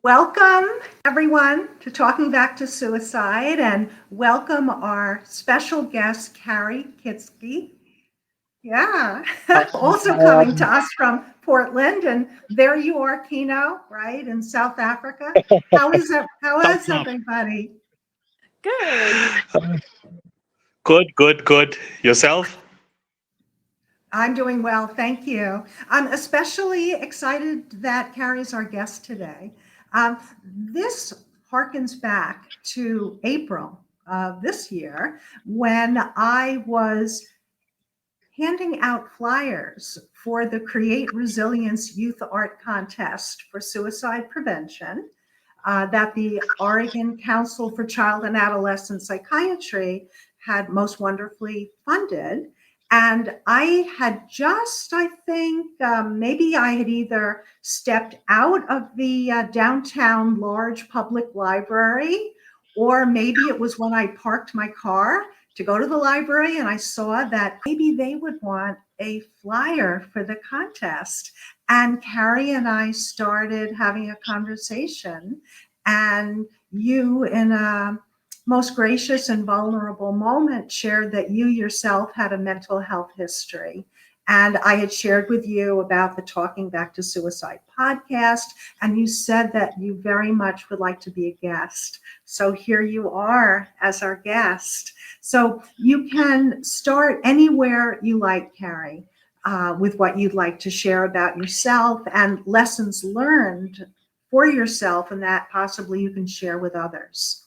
Welcome, everyone, to Talking Back to Suicide, and welcome our special guest, Carrie Kitsky. Yeah, also coming to us from Portland, and there you are, Kino, right, in South Africa. How is it? How is South everybody? Good. Good. Yourself? I'm doing well, thank you. I'm especially excited that Carrie is our guest today. This harkens back to April of this year when I was handing out flyers for the Create Resilience Youth Art Contest for suicide prevention that the Oregon Council for Child and Adolescent Psychiatry had most wonderfully funded. And I had just, I think, maybe I had either stepped out of the downtown large public library, or maybe it was when I parked my car to go to the library and I saw that maybe they would want a flyer for the contest. And Carrie and I started having a conversation, and you, in a most gracious and vulnerable moment, shared that you yourself had a mental health history. And I had shared with you about the Talking Back to Suicide podcast, and you said that you very much would like to be a guest. So here you are as our guest. So you can start anywhere you like, Carrie, with what you'd like to share about yourself and lessons learned for yourself, and that possibly you can share with others.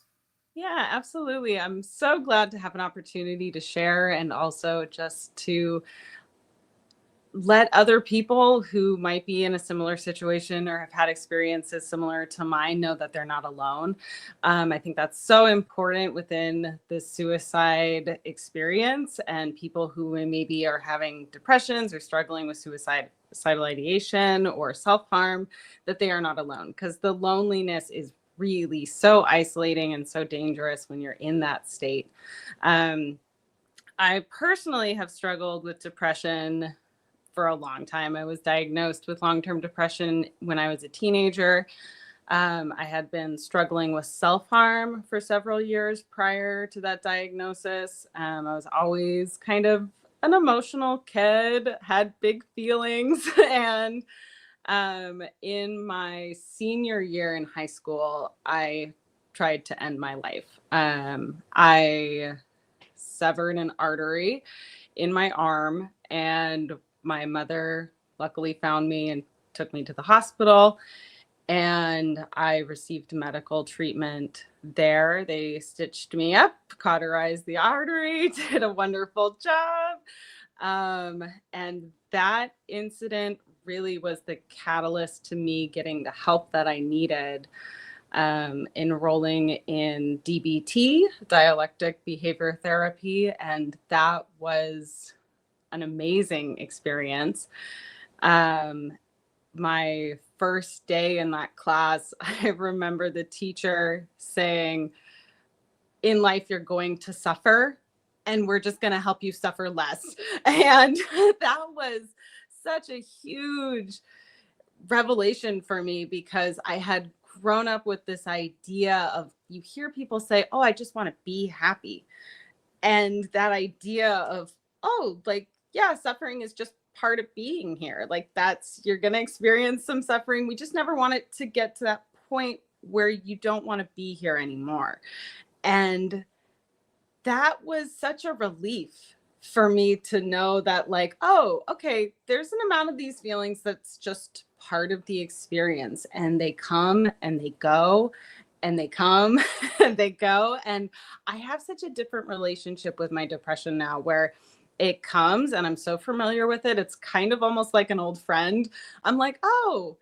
Yeah, absolutely. I'm so glad to have an opportunity to share and also just to let other people who might be in a similar situation or have had experiences similar to mine know that they're not alone. I think that's so important within the suicide experience, and people who maybe are having depressions or struggling with suicidal ideation or self-harm, that they are not alone, because the loneliness is really so isolating and so dangerous when you're in that state. I personally have struggled with depression for a long time. I was diagnosed with long-term depression when I was a teenager. I had been struggling with self-harm for several years prior to that diagnosis. I was always kind of an emotional kid, had big feelings, and in my senior year in high school, I tried to end my life. I severed an artery in my arm, and my mother luckily found me and took me to the hospital, and I received medical treatment there. They stitched me up, cauterized the artery, did a wonderful job. And that incident really was the catalyst to me getting the help that I needed, enrolling in DBT, dialectic behavior therapy. And that was an amazing experience. My first day in that class, I remember the teacher saying, in life, you're going to suffer, and we're just going to help you suffer less. And that was such a huge revelation for me, because I had grown up with this idea of, you hear people say, oh, I just want to be happy. And that idea of, oh, like, yeah, suffering is just part of being here. Like, that's, you're going to experience some suffering. We just never want it to get to that point where you don't want to be here anymore. And that was such a relief for me to know that, like, oh, okay, there's an amount of these feelings that's just part of the experience, and they come and they go, and they come and they go. And I have such a different relationship with my depression now, where it comes and I'm so familiar with it. It's kind of almost like an old friend. I'm like, oh,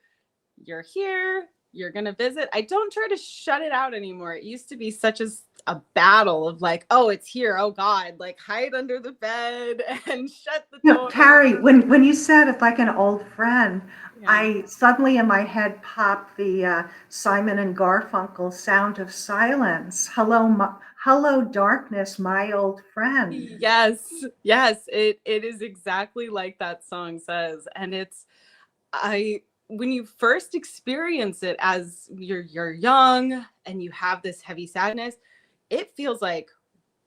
you're here, you're going to visit. I don't try to shut it out anymore. It used to be such a battle of, like, oh, it's here. Oh God, like, hide under the bed and shut the door. Carrie, when you said it's like an old friend, Yeah. I suddenly in my head popped the Simon and Garfunkel Sound of Silence. Hello, darkness, my old friend. Yes, it is exactly like that song says. And when you first experience it as you're young and you have this heavy sadness, it feels like,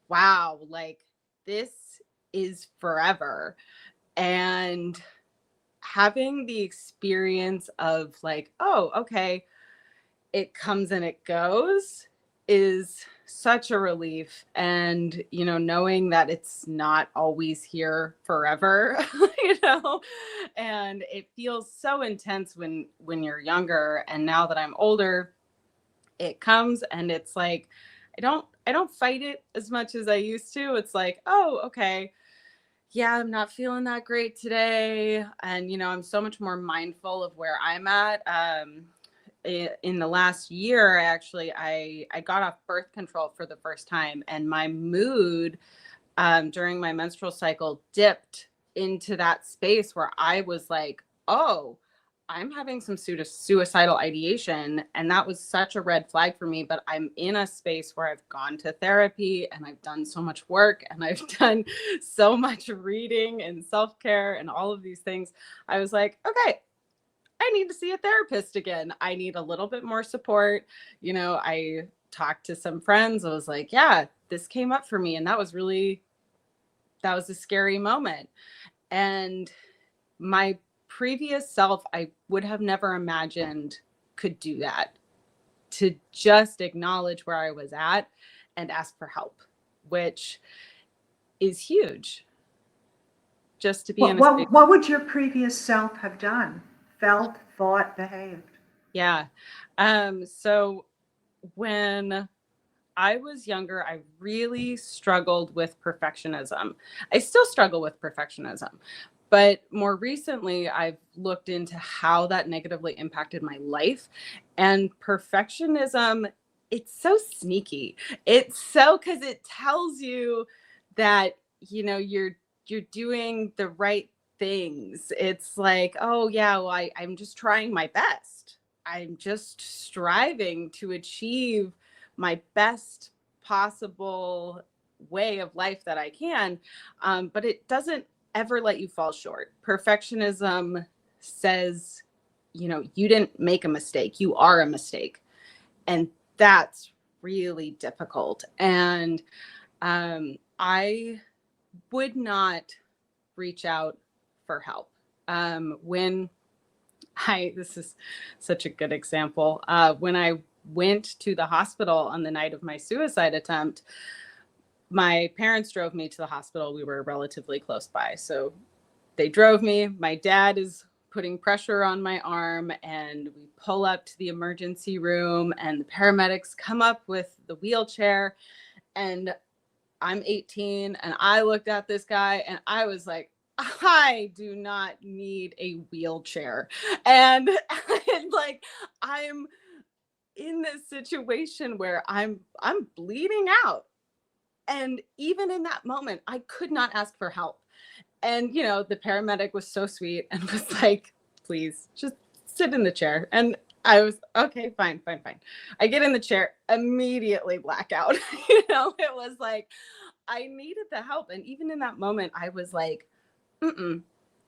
wow, like this is forever. And having the experience of like, oh, okay, it comes and it goes is such a relief. And knowing that it's not always here forever, and it feels so intense when you're younger. And now that I'm older, it comes and it's like I don't fight it as much as I used to. It's like, oh, okay, yeah, I'm not feeling that great today. And I'm so much more mindful of where I'm at. In the last year, actually, I got off birth control for the first time, and my mood during my menstrual cycle dipped into that space where I was like, oh, I'm having some suicidal ideation. And that was such a red flag for me. But I'm in a space where I've gone to therapy and I've done so much work and I've done so much reading and self-care and all of these things. I was like, okay, I need to see a therapist again. I need a little bit more support. I talked to some friends. I was like, yeah, this came up for me. And that was a scary moment. And my previous self, I would have never imagined could do that, to just acknowledge where I was at and ask for help, which is huge. Just to be What, in a space. what, what would your previous self have done? Felt, thought, behaved? Yeah. So when I was younger, I really struggled with perfectionism. I still struggle with perfectionism, but more recently, I've looked into how that negatively impacted my life. And perfectionism, it's so sneaky. It's so, because it tells you that you're doing the right things. It's like, oh yeah, well, I'm just trying my best. I'm just striving to achieve my best possible way of life that I can. But it doesn't ever let you fall short. Perfectionism says, you didn't make a mistake, you are a mistake. And that's really difficult. And I would not reach out for help. When this is such a good example. When I went to the hospital on the night of my suicide attempt, my parents drove me to the hospital. We were relatively close by. So they drove me. My dad is putting pressure on my arm, and we pull up to the emergency room, and the paramedics come up with the wheelchair. And I'm 18, and I looked at this guy and I was like, I do not need a wheelchair. And, and like, I'm in this situation where I'm bleeding out. And even in that moment, I could not ask for help. And the paramedic was so sweet and was like, please just sit in the chair. And I was okay, fine. I get in the chair, immediately blackout. It was like I needed the help. And even in that moment, I was like,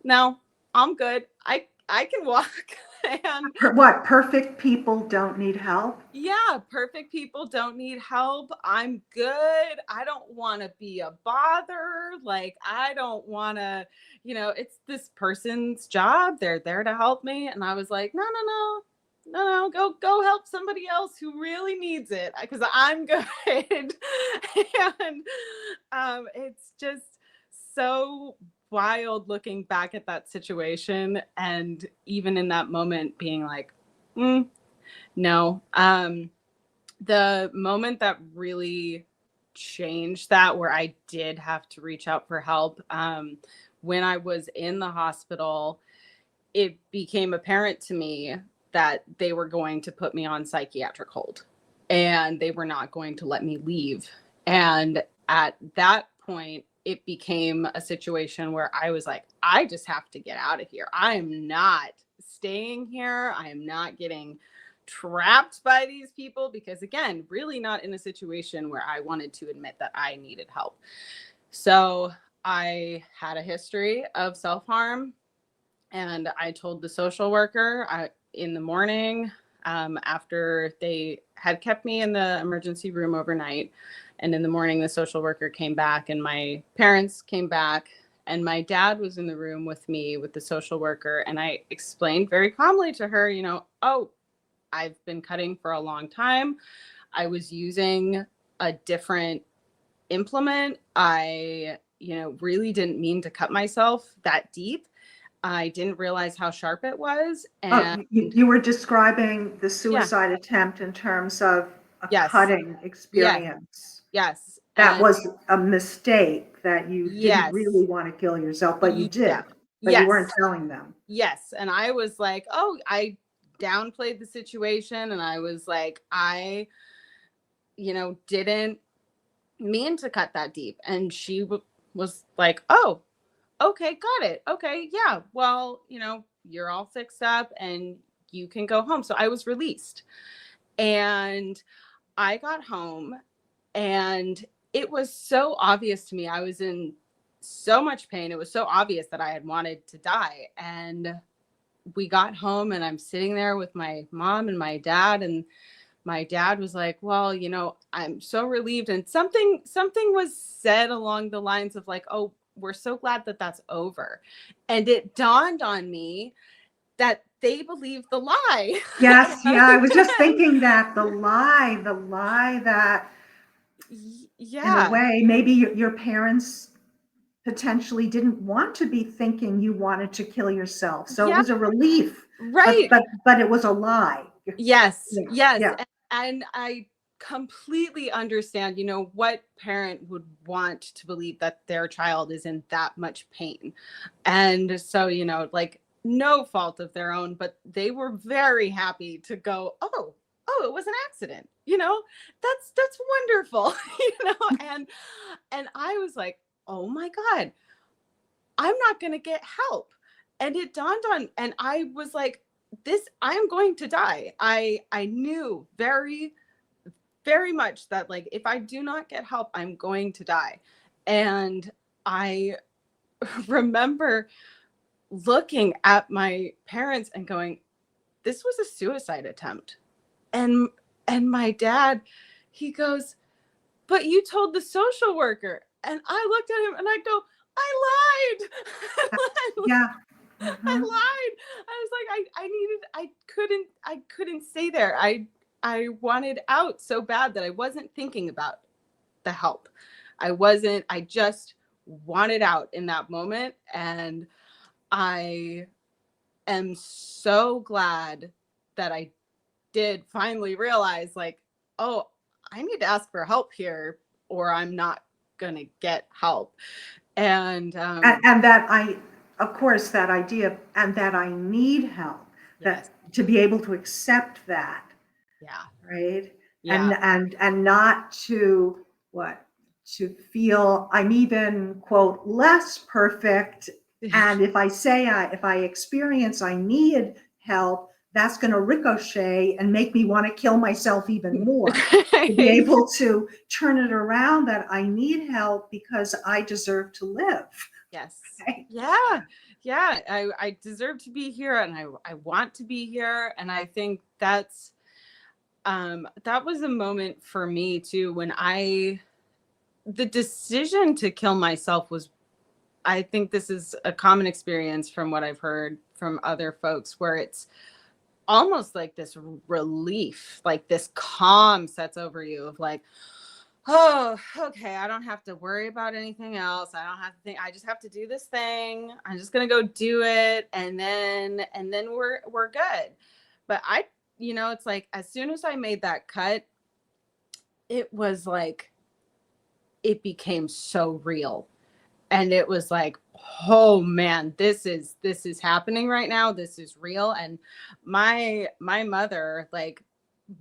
no, I'm good. I can walk. And What, perfect people don't need help? yeah, perfect people don't need help. I'm good. I don't want to be a bother. Like, I don't want to, it's this person's job. They're there to help me. And I was like, no, go help somebody else who really needs it, because I'm good. And it's just so wild looking back at that situation. And even in that moment, being like, no. The moment that really changed that, where I did have to reach out for help, when I was in the hospital, it became apparent to me that they were going to put me on psychiatric hold and they were not going to let me leave. And at that point, it became a situation where I was like, I just have to get out of here. I am not staying here. I am not getting trapped by these people, because again, really not in a situation where I wanted to admit that I needed help. So I had a history of self-harm. And I told the social worker in the morning, after they had kept me in the emergency room overnight. And in the morning, the social worker came back and my parents came back. And my dad was in the room with me with the social worker. And I explained very calmly to her, oh, I've been cutting for a long time. I was using a different implement. I, really didn't mean to cut myself that deep. I didn't realize how sharp it was. Oh, And you were describing the yeah, suicide attempt in terms of a yes, cutting yes, experience. yes. That And was a mistake, that you didn't really yes, want to kill yourself, but you did, yeah, but you weren't yes, telling them. yes. And I was like, oh, I downplayed the situation. And I was like, I, didn't mean to cut that deep. And she was like, oh, okay, got it. Okay, yeah. Well, you're all fixed up and you can go home. So I was released. And I got home and it was so obvious to me. I was in so much pain. It was so obvious that I had wanted to die. And we got home and I'm sitting there with my mom and my dad, and my dad was like, well, I'm so relieved. And something was said along the lines of like, oh, we're so glad that that's over. And it dawned on me that they believe the lie. Yes, yeah, I was just And thinking that the lie that in a yeah, way, maybe your parents potentially didn't want to be thinking you wanted to kill yourself. So it yeah, was a relief, but right. but but it was a lie. Yes, Yeah, yes. yeah. And I completely understand, what parent would want to believe that their child is in that much pain. And so, like no fault of their own, but they were very happy to go, oh, it was an accident. That's wonderful. And I was like, oh my God, I'm not going to get help. And it dawned on, and I was like, this, I am going to die. I knew very, very much that like, if I do not get help, I'm going to die. And I remember looking at my parents and going, this was a suicide attempt. And, and my dad, he goes, but you told the social worker. And I looked at him and I go, I lied. Yeah. I Mhm. lied. I was like, I couldn't stay there. I wanted out so bad that I wasn't thinking about the help. I just wanted out in that moment. And I am so glad that I did finally realize like, oh, I need to ask for help here or I'm not gonna get help. And And that of course, that idea, and that I need help, yes, that to be able to accept that, yeah, right? yeah. And not to what? To feel I'm even, quote, less perfect. And if I experience I need help, that's going to ricochet and make me want to kill myself even more. To be able to turn it around, that I need help because I deserve to live. Yes. Right? Yeah. Yeah. I deserve to be here and I want to be here. And I think that was a moment for me too when the decision to kill myself was, I think this is a common experience from what I've heard from other folks where it's almost like this relief, like this calm sets over you of like, oh, okay, I don't have to worry about anything else. I don't have to think. I just have to do this thing. I'm just gonna go do it, and then we're good. But it's like as soon as I made that cut, it was like it became so real, and it was like, oh man, this is happening right now. This is real, and my mother, like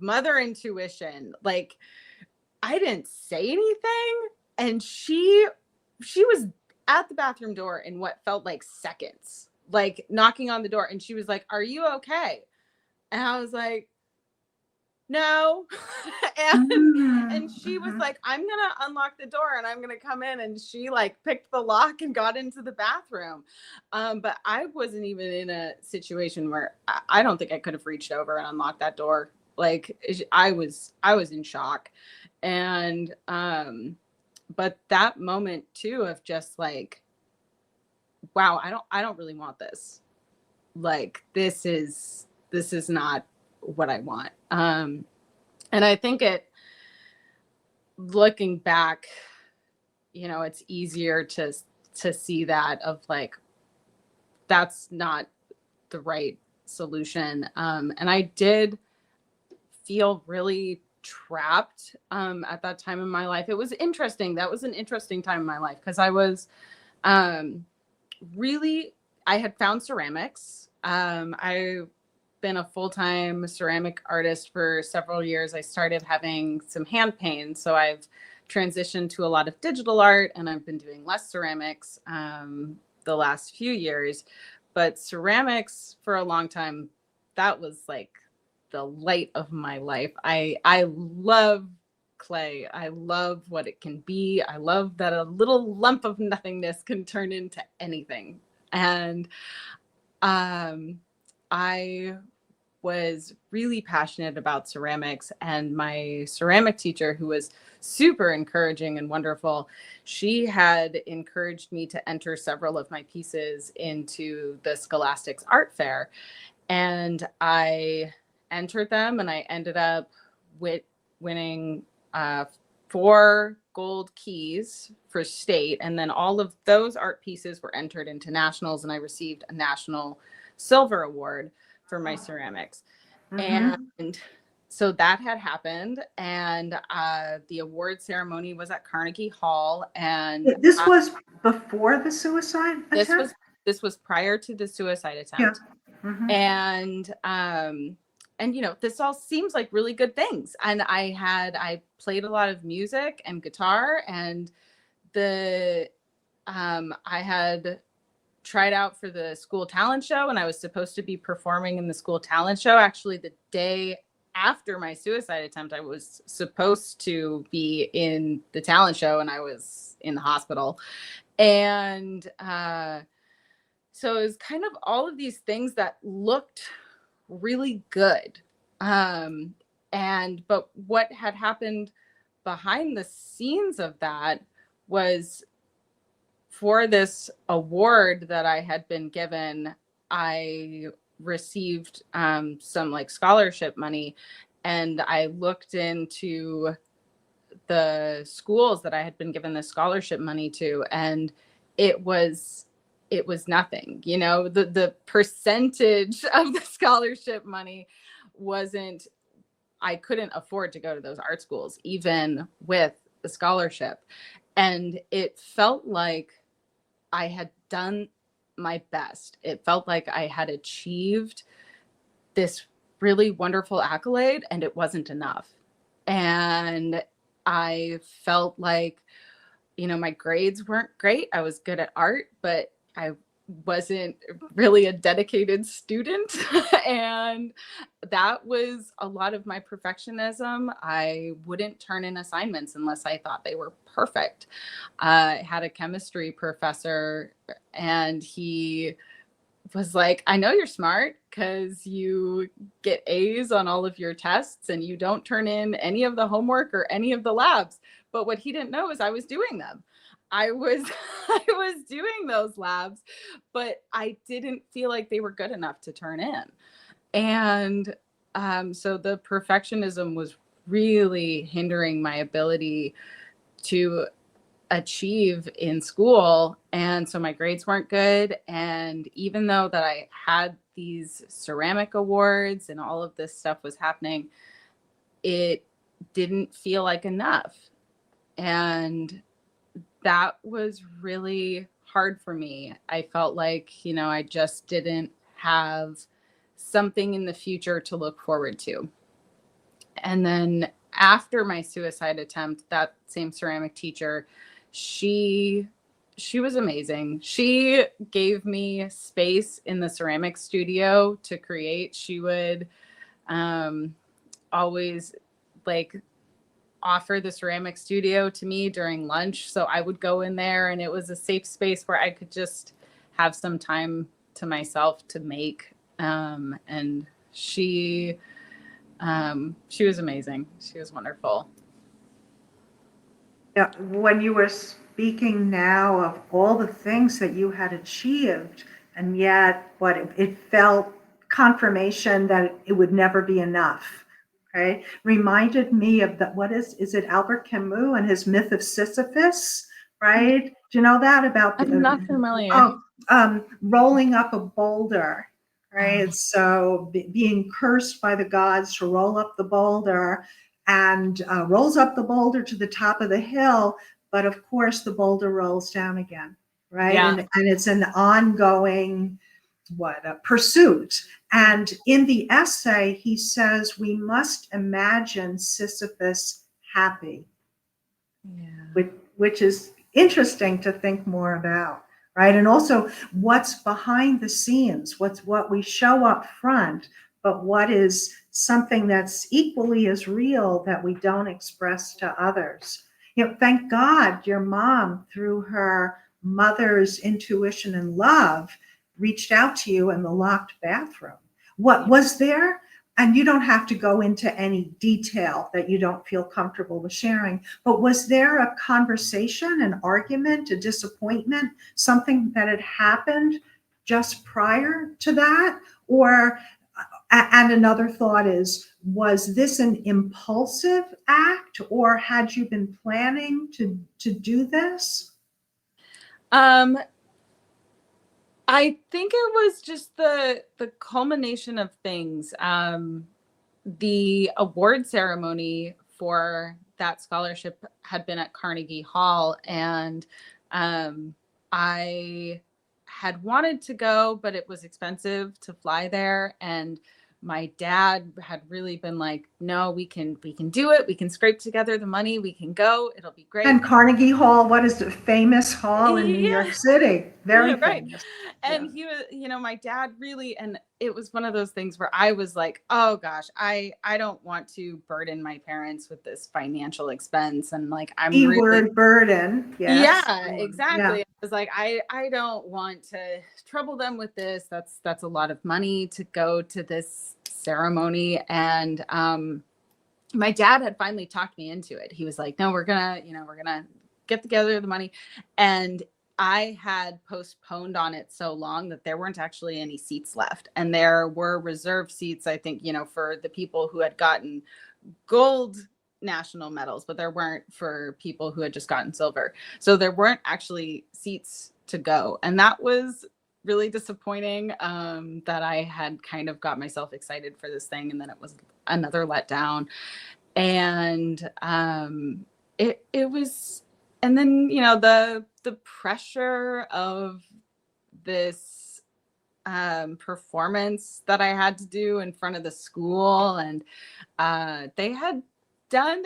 mother intuition, like I didn't say anything and she was at the bathroom door in what felt like seconds, like knocking on the door and she was like, "Are you okay?" And I was like, no. And she was Mhm. like, I'm gonna unlock the door and I'm gonna come in, and she like picked the lock and got into the bathroom. But I wasn't even in a situation where I don't think I could have reached over and unlocked that door. Like I was in shock. And but that moment too of just like, wow, I don't really want this. Like this is not what I want. And I think it, looking back, it's easier to see that of like, that's not the right solution. And I did feel really trapped at that time in my life. It was interesting. That was an interesting time in my life because I was um, really, I had found ceramics. I've been a full-time ceramic artist for several years. I started having some hand pain, so I've transitioned to a lot of digital art, and I've been doing less ceramics the last few years. But ceramics for a long time, that was like the light of my life. I love clay. I love what it can be. I love that a little lump of nothingness can turn into anything. And I was really passionate about ceramics, and my ceramic teacher, who was super encouraging and wonderful, she had encouraged me to enter several of my pieces into the Scholastics Art Fair. And I entered them, and I ended up with winning 4 gold keys for state. And then all of those art pieces were entered into nationals, and I received a national silver award for my ceramics. Mhm. And so that had happened, and the award ceremony was at Carnegie Hall. And This was before the suicide this attempt? was this was prior to the suicide Yeah. attempt. Mhm. And this all seems like really good things. And I played a lot of music and guitar, and the I had tried out for the school talent show, and I was supposed to be performing in the school talent show. Actually, the day after my suicide attempt, I was supposed to be in the talent show, and I was in the hospital. And so it was kind of all of these things that looked really good. Um, but what had happened behind the scenes of that was, for this award that I had been given, I received some like scholarship money, and I looked into the schools that I had been given the scholarship money to, and it was it was nothing. The percentage of the scholarship money wasn't, I couldn't afford to go to those art schools even with the scholarship. And it felt like I had done my best. It felt like I had achieved this really wonderful accolade, and it wasn't enough. And I felt like, my grades weren't great. I was good at art, but I wasn't really a dedicated student. And that was a lot of my perfectionism. I wouldn't turn in assignments unless I thought they were perfect. I had a chemistry professor, and he was like, I know you're smart because you get A's on all of your tests and you don't turn in any of the homework or any of the labs. But what he didn't know is I was doing them. I was I was doing those labs, but I didn't feel like they were good enough to turn in. And so the perfectionism was really hindering my ability to achieve in school. And so my grades weren't good. And even though that I had these ceramic awards and all of this stuff was happening, it didn't feel like enough. And that was really hard for me. I felt like, I just didn't have something in the future to look forward to. And then after my suicide attempt, that same ceramic teacher, she she was amazing. She gave me space in the ceramic studio to create. She would um always like offer the ceramic studio to me during lunch. So I would go in there, and it was a safe space where I could just have some time to myself to make. And she was amazing. She was wonderful. Yeah, when you were speaking now of all the things that you had achieved, and yet what it felt confirmation that it would never be enough. Okay, reminded me of the what is it Albert Camus and his myth of Sisyphus, right? Do you know that about I'm the not familiar. oh rolling up a boulder, right? So being cursed by the gods to roll up the boulder, and rolls up the boulder to the top of the hill, but of course the boulder rolls down again, right? Yeah. And it's an ongoing a pursuit. And in the essay, he says we must imagine Sisyphus happy, Yeah. which is interesting to think more about, right? And also what's behind the scenes, what we show up front, but what is something that's equally as real that we don't express to others. You know, thank God your mom, through her mother's intuition and love, reached out to you in the locked bathroom. What was there? And you don't have to go into any detail that you don't feel comfortable with sharing, but was there a conversation, an argument, a disappointment, something that had happened just prior to that? Or, and another thought is, was this an impulsive act, or had you been planning to do this? I think it was just the culmination of things. The award ceremony for that scholarship had been at Carnegie Hall, and I had wanted to go, but it was expensive to fly there. And my dad had really been like, no, we can do it. We can scrape together the money. We can go. It'll be great. And Carnegie Hall, what is the famous hall in New Yeah. York City? Very Right. famous. And Yeah. he was, my dad really, and it was one of those things where I was like, oh gosh, I don't want to burden my parents with this financial expense. And like, I'm really, Keyword burden. Yes. yeah, Yeah. exactly. I was like, I don't want to trouble them with this. That's a lot of money to go to this ceremony. And my dad had finally talked me into it. He was like, no, we're gonna get together the money. And I had postponed on it so long that there weren't actually any seats left. And there were reserved seats, I think, for the people who had gotten gold national medals, but there weren't for people who had just gotten silver. So there weren't actually seats to go. And that was really disappointing, that I had kind of got myself excited for this thing, and then it was another letdown. And it was, and then the pressure of this performance that I had to do in front of the school. And they had filmed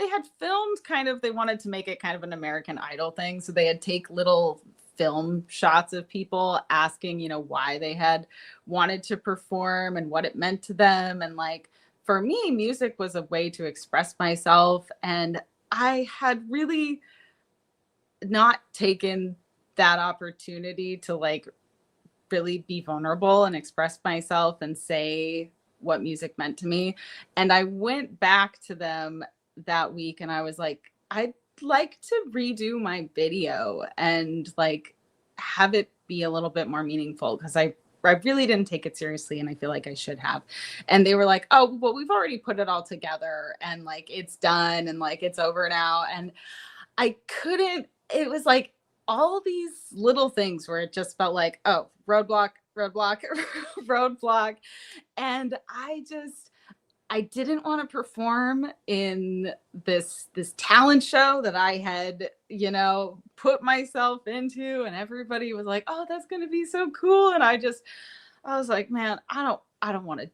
they wanted to make it kind of an American Idol thing. So they had take little film shots of people asking, why they had wanted to perform and what it meant to them. And like, for me, music was a way to express myself. And I had really not taken that opportunity to like really be vulnerable and express myself and say what music meant to me. And I went back to them that week and I was like, I'd like to redo my video and like have it be a little bit more meaningful, because I really didn't take it seriously, and I feel like I should have. And they were like, oh, well, we've already put it all together and like it's done and like it's over now. And I couldn't, it was like all these little things where it just felt like, oh, roadblock, roadblock, roadblock. And I didn't want to perform in this talent show that I had, put myself into, and everybody was like, "Oh, that's going to be so cool." And I was like, "Man, I don't want to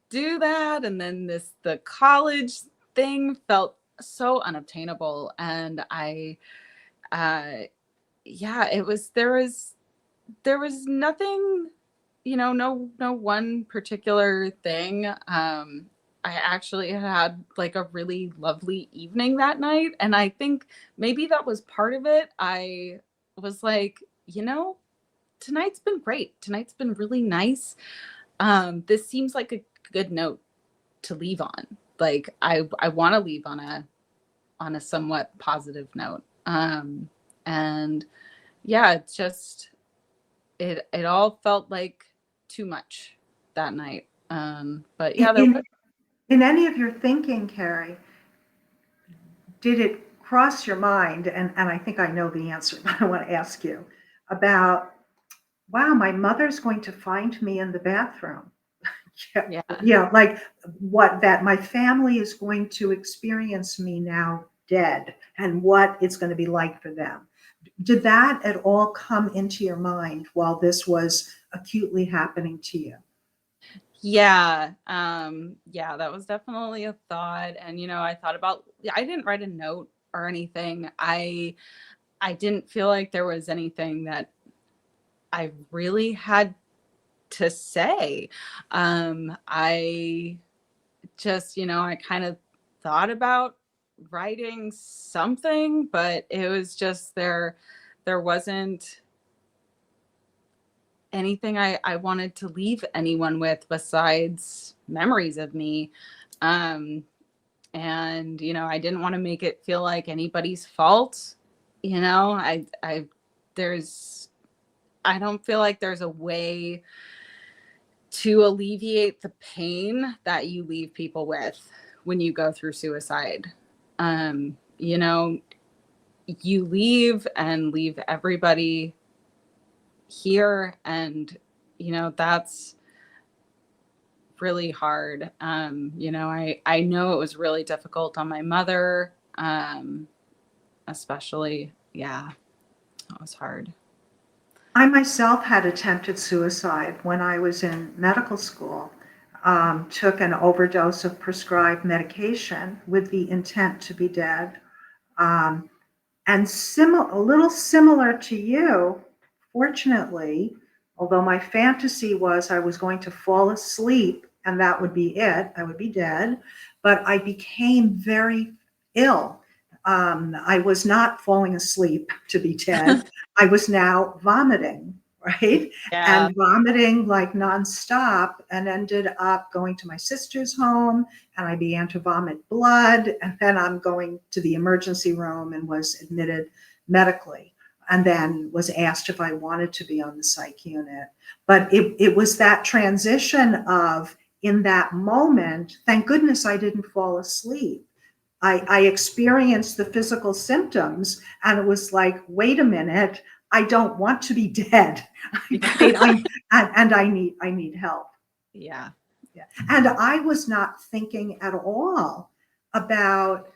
do that." And then the college thing felt so unobtainable, and there was nothing, no one particular thing. I actually had like a really lovely evening that night. And I think maybe that was part of it. I was like, you know, tonight's been great. Tonight's been really nice. This seems like a good note to leave on. Like I want to leave on a somewhat positive note. And yeah, it's just it all felt like too much that night. But yeah, there was. In any of your thinking, Carrie, did it cross your mind, and I think I know the answer, but I want to ask you about, wow, my mother's going to find me in the bathroom. Yeah, Yeah. yeah, like what that my family is going to experience me now dead and what it's going to be like for them. Did that at all come into your mind while this was acutely happening to you? Yeah. Yeah, that was definitely a thought. And I thought about, I didn't write a note or anything. I didn't feel like there was anything that I really had to say. I just, I kind of thought about writing something, but it was just there wasn't anything I wanted to leave anyone with besides memories of me. Um, and I didn't want to make it feel like anybody's fault. I there's I don't feel like there's a way to alleviate the pain that you leave people with when you go through suicide. You leave and leave everybody here, and that's really hard. I know it was really difficult on my mother, especially. Yeah, it was hard. I myself had attempted suicide when I was in medical school. Took an overdose of prescribed medication with the intent to be dead. Um, and a little similar to you, fortunately, although my fantasy was I was going to fall asleep and that would be it, I would be dead, but I became very ill. I was not falling asleep to be dead. I was now vomiting, right? Yeah. And vomiting like nonstop, and ended up going to my sister's home, and I began to vomit blood. And then I'm going to the emergency room and was admitted medically, and then was asked if I wanted to be on the psych unit. But it was that transition of, in that moment, thank goodness I didn't fall asleep. I experienced the physical symptoms, and it was like, wait a minute, I don't want to be dead. Right? And I need help. Yeah. Yeah. And I was not thinking at all about,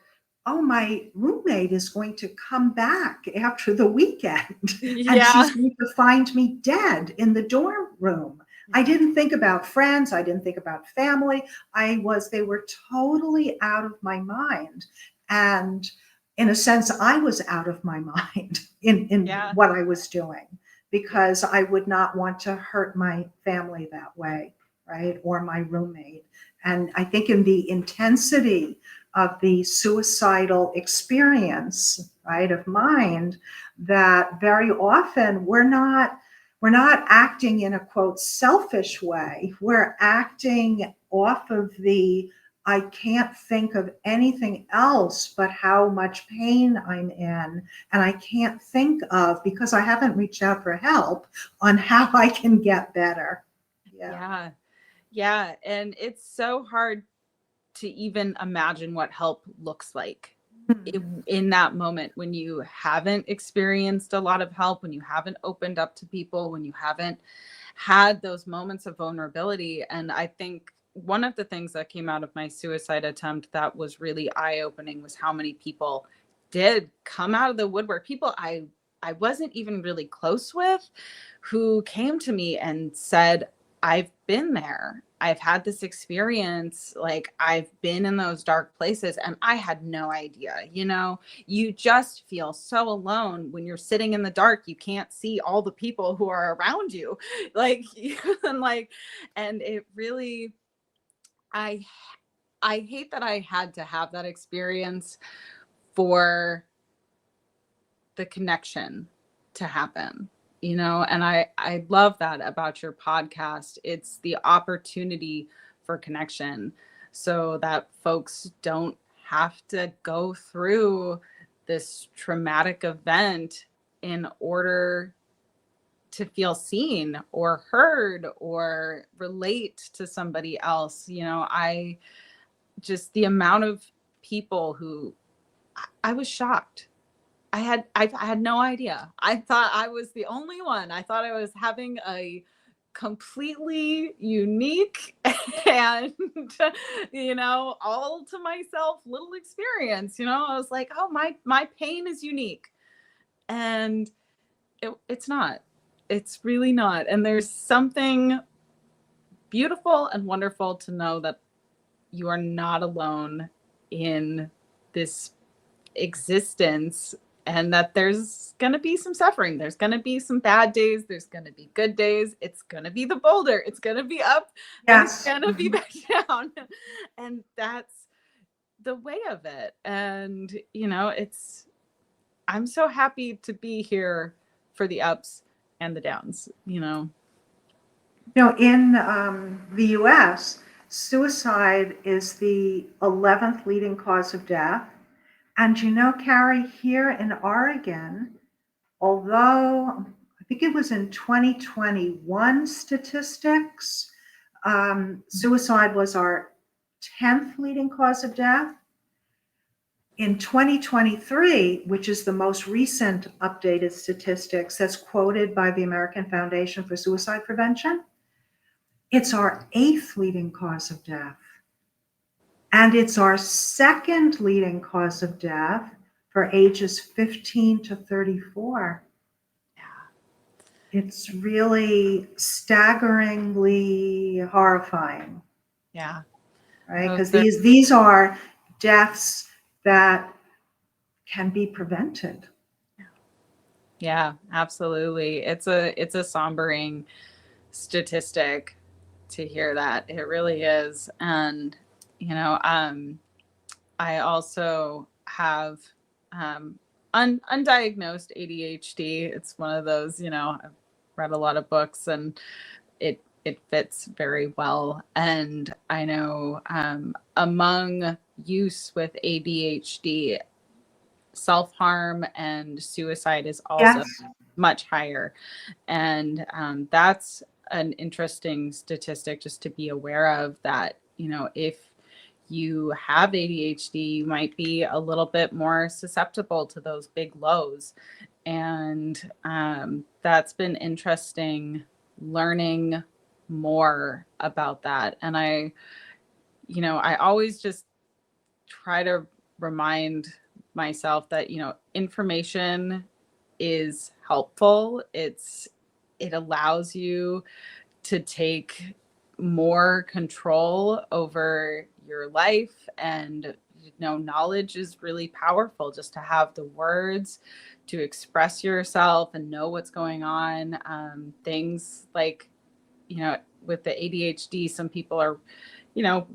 oh, my roommate is going to come back after the weekend and Yeah. she's going to find me dead in the dorm room. I didn't think about friends. I didn't think about family. They were totally out of my mind. And in a sense, I was out of my mind in Yeah. what I was doing, because I would not want to hurt my family that way, right? Or my roommate. And I think in the intensity of the suicidal experience, right, of mind, that very often we're not acting in a quote selfish way. We're acting off of the, I can't think of anything else but how much pain I'm in. And I can't think of, because I haven't reached out for help, on how I can get better. Yeah. Yeah. Yeah. And it's so hard to even imagine what help looks like in that moment when you haven't experienced a lot of help, when you haven't opened up to people, when you haven't had those moments of vulnerability. And I think one of the things that came out of my suicide attempt that was really eye-opening was how many people did come out of the woodwork. People I wasn't even really close with, who came to me and said, I've been there. I've had this experience. Like, I've been in those dark places and I had no idea. You just feel so alone when you're sitting in the dark. You can't see all the people who are around you. Like, and it really, I I hate that I had to have that experience for the connection to happen, and I love that about your podcast. It's the opportunity for connection so that folks don't have to go through this traumatic event in order to feel seen or heard or relate to somebody else. I just, the amount of people who I was shocked. I had no idea. I thought I was the only one. I thought I was having a completely unique and all to myself little experience. I was like, oh, my pain is unique. And it's not. It's really not. And there's something beautiful and wonderful to know that you are not alone in this existence, and that there's going to be some suffering. There's going to be some bad days. There's going to be good days. It's going to be the boulder. It's going to be up. And it's going to be back down. And that's the way of it. And, I'm so happy to be here for the ups and the downs. In the US, suicide is the 11th leading cause of death. And Carrie, here in Oregon, although I think it was in 2021 statistics, suicide was our 10th leading cause of death. In 2023, which is the most recent updated statistics as quoted by the American Foundation for Suicide Prevention, it's our 8th leading cause of death. And it's our 2nd leading cause of death for ages 15 to 34. Yeah. It's really staggeringly horrifying. Yeah. Right? Because these are deaths that can be prevented. Yeah, absolutely. It's a sombering statistic to hear that. It really is. And I also have undiagnosed ADHD. It's one of those, I've read a lot of books and it fits very well. And I know among youth with ADHD, self-harm and suicide is also much higher. And that's an interesting statistic just to be aware of, that, if you have ADHD, you might be a little bit more susceptible to those big lows. And that's been interesting learning more about that. And I always just try to remind myself that, information is helpful. It allows you to take more control over your life, and knowledge is really powerful. Just to have the words to express yourself and know what's going on. Things like, with the ADHD, some people are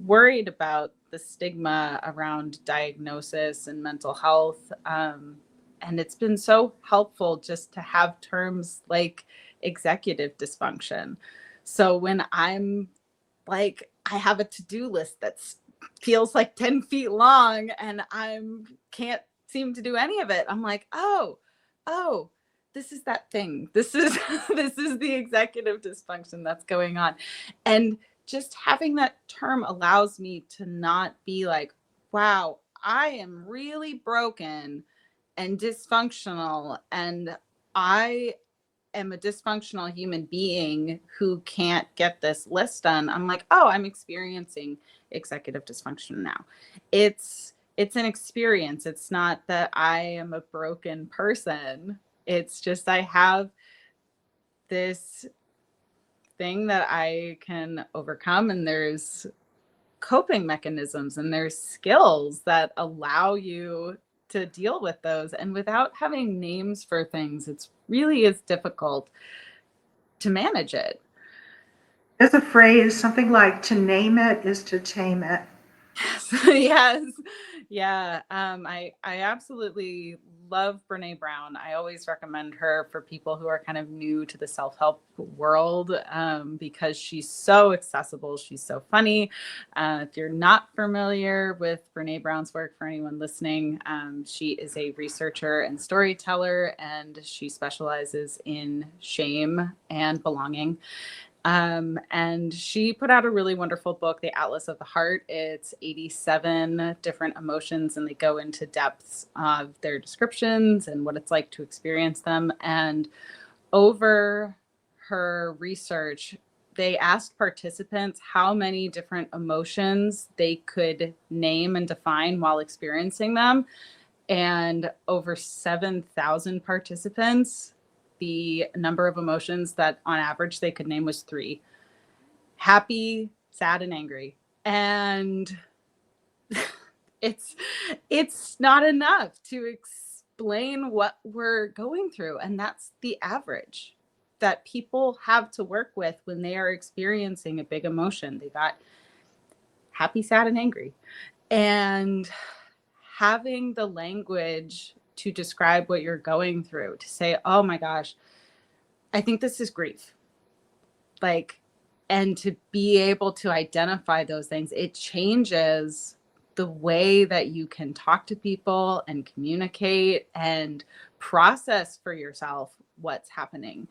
worried about the stigma around diagnosis and mental health. And it's been so helpful just to have terms like executive dysfunction. So when I'm like, I have a to-do list that feels like 10 feet long and I can't seem to do any of it, I'm like, oh, this is that thing. This is the executive dysfunction that's going on. And just having that term allows me to not be like, wow, I am really broken and dysfunctional, and I am a dysfunctional human being who can't get this list done. I'm like, oh, I'm experiencing executive dysfunction now. It's an experience. It's not that I am a broken person. It's just I have this thing that I can overcome, and there's coping mechanisms and there's skills that allow you to deal with those. And without having names for things, it's really is difficult to manage it. There's a phrase, something like, to name it is to tame it. Yes. Yeah. I absolutely love Brene Brown. I always recommend her for people who are kind of new to the self-help world, because she's so accessible. She's so funny. If you're not familiar with Brene Brown's work, for anyone listening, she is a researcher and storyteller, and she specializes in shame and belonging. And she put out a really wonderful book, The Atlas of the Heart. It's 87 different emotions, and they go into depths of their descriptions and what it's like to experience them. And over her research, they asked participants how many different emotions they could name and define while experiencing them. And over 7,000 participants, the number of emotions that on average they could name was 3: happy, sad, and angry. And it's not enough to explain what we're going through. And that's the average that people have to work with when they are experiencing a big emotion. They got happy, sad, and angry. And having the language to describe what you're going through, to say, oh my gosh, I think this is grief. Like, and to be able to identify those things, it changes the way that you can talk to people and communicate and process for yourself what's happening.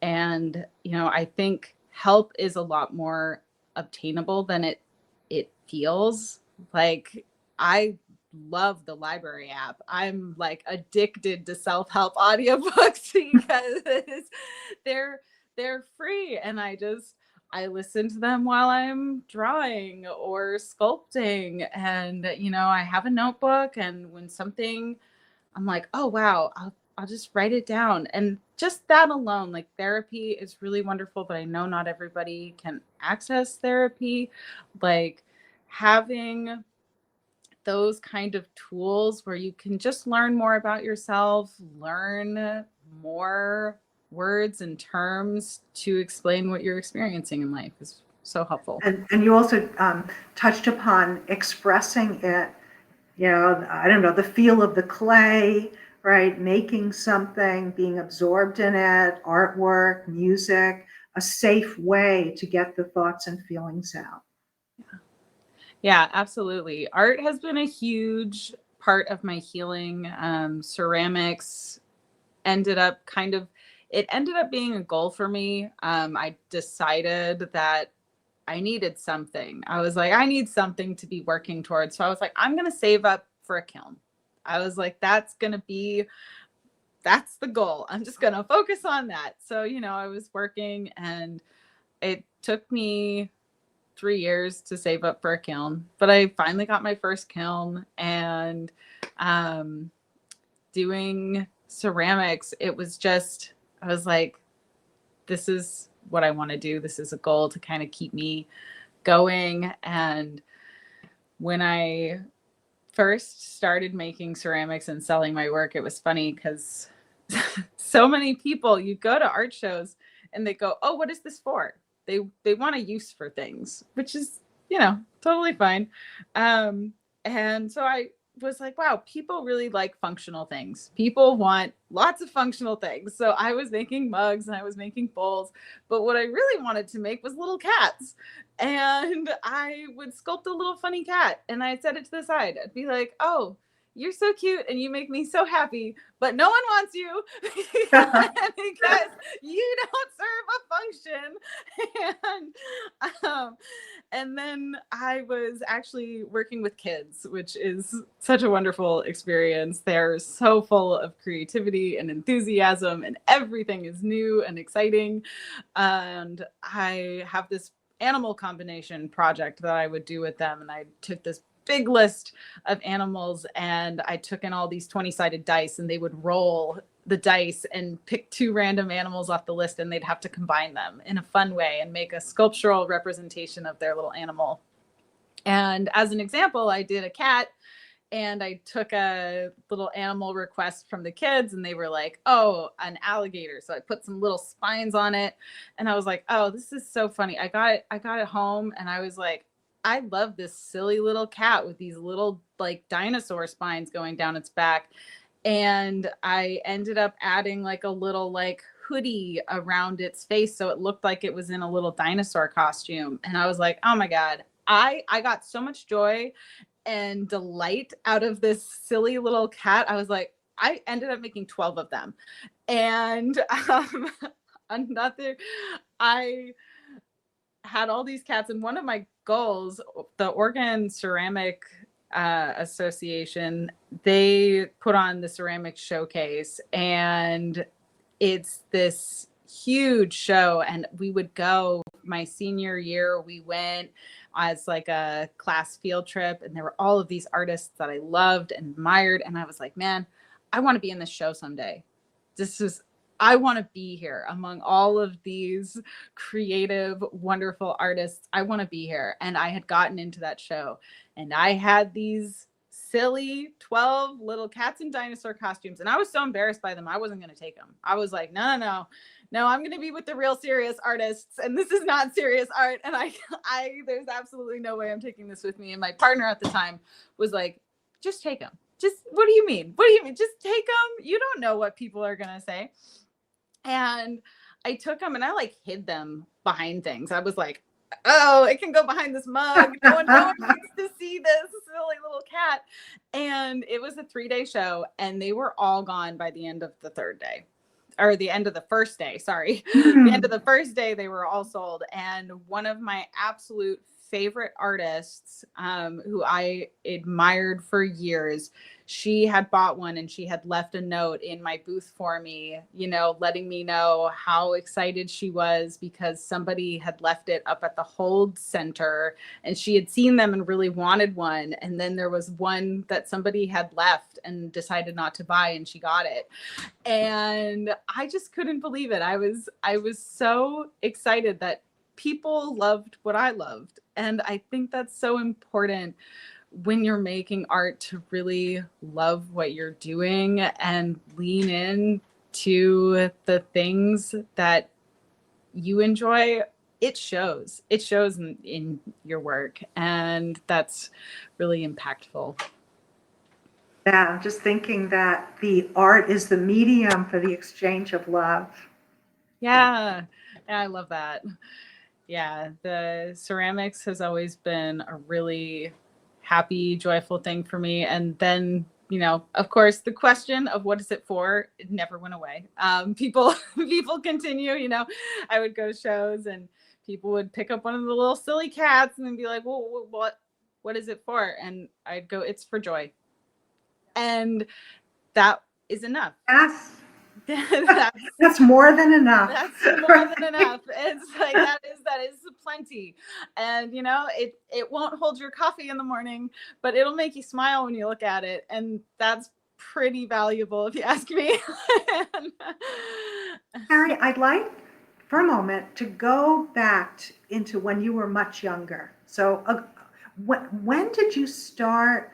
And, I think help is a lot more obtainable than it feels. Like, I love the library app. I'm like addicted to self-help audiobooks because they're they're free, and I listen to them while I'm drawing or sculpting. And I have a notebook, and when something, I'm like, oh wow, I'll just write it down. And just that alone, like, therapy is really wonderful, but I know not everybody can access therapy. Like, having those kind of tools where you can just learn more about yourself, learn more words and terms to explain what you're experiencing in life is so helpful. And you also touched upon expressing it, I don't know, the feel of the clay, right? Making something, being absorbed in it, artwork, music, a safe way to get the thoughts and feelings out. Yeah, absolutely. Art has been a huge part of my healing. Ceramics ended up it ended up being a goal for me. I decided that I needed something. I was like, I need something to be working towards. So I was like, I'm going to save up for a kiln. I was like, that's the goal. I'm just going to focus on that. So, I was working, and it took me 3 years to save up for a kiln, but I finally got my first kiln. And doing ceramics, it was just, I was like, this is what I want to do. This is a goal to kind of keep me going. And when I first started making ceramics and selling my work, it was funny because so many people, you go to art shows and they go, oh, what is this for? They want a use for things, which is, totally fine. And so I was like, wow, people really like functional things. People want lots of functional things. So I was making mugs and I was making bowls, but what I really wanted to make was little cats. And I would sculpt a little funny cat, and I'd set it to the side. I'd be like, oh, you're so cute and you make me so happy, but no one wants you because you don't serve a function. And then I was actually working with kids, which is such a wonderful experience. They're so full of creativity and enthusiasm, and everything is new and exciting. And I have this animal combination project that I would do with them, and I took this big list of animals, and I took in all these 20-sided dice, and they would roll the dice and pick 2 random animals off the list, and they'd have to combine them in a fun way and make a sculptural representation of their little animal. And as an example, I did a cat, and I took a little animal request from the kids, and they were like, oh, an alligator. So I put some little spines on it, and I was like, oh, this is so funny. I got it home, and I was like, I love this silly little cat with these little like dinosaur spines going down its back. And I ended up adding like a little like hoodie around its face so it looked like it was in a little dinosaur costume. And I was like, oh my God, I got so much joy and delight out of this silly little cat. I was like, I ended up making 12 of them. And another, I had all these cats, and one of my goals, the Oregon Ceramic Association, they put on the ceramic showcase, and it's this huge show. And we would go my senior year, we went as like a class field trip, and there were all of these artists that I loved and admired. And I was like, man, I want to be in this show someday. This is, I want to be here among all of these creative, wonderful artists. I want to be here. And I had gotten into that show, and I had these silly 12 little cats and dinosaur costumes. And I was so embarrassed by them. I wasn't going to take them. I was like, no, I'm going to be with the real serious artists. And this is not serious art. And there's absolutely no way I'm taking this with me. And my partner at the time was like, just take them. Just, what do you mean? What do you mean? Just take them. You don't know what people are going to say. And I took them and I like hid them behind things. I was like, oh, it can go behind this mug. No one needs to see this silly little cat. And it was a 3-day show, and they were all gone by the end of the third day, or the end of the first day. Sorry. The end of the first day, they were all sold. And one of my absolute favorite artists, who I admired for years, she had bought one, and she had left a note in my booth for me, letting me know how excited she was because somebody had left it up at the hold center, and she had seen them and really wanted one. And then there was one that somebody had left and decided not to buy, and she got it. And I just couldn't believe it. I was so excited that people loved what I loved. And I think that's so important when you're making art, to really love what you're doing and lean in to the things that you enjoy. It shows in your work, and that's really impactful. Yeah, I'm just thinking that the art is the medium for the exchange of love. Yeah, I love that. Yeah, the ceramics has always been a really happy, joyful thing for me. And then, of course, the question of what is it for, it never went away. People continue, I would go to shows, and people would pick up one of the little silly cats and then be like, well, what is it for? And I'd go, it's for joy. And that is enough. Yes. That's more than enough. That's more than enough. It's like that is plenty. And it won't hold your coffee in the morning, but it'll make you smile when you look at it. And that's pretty valuable, if you ask me. Carrie, I'd like for a moment to go back into when you were much younger. So when did you start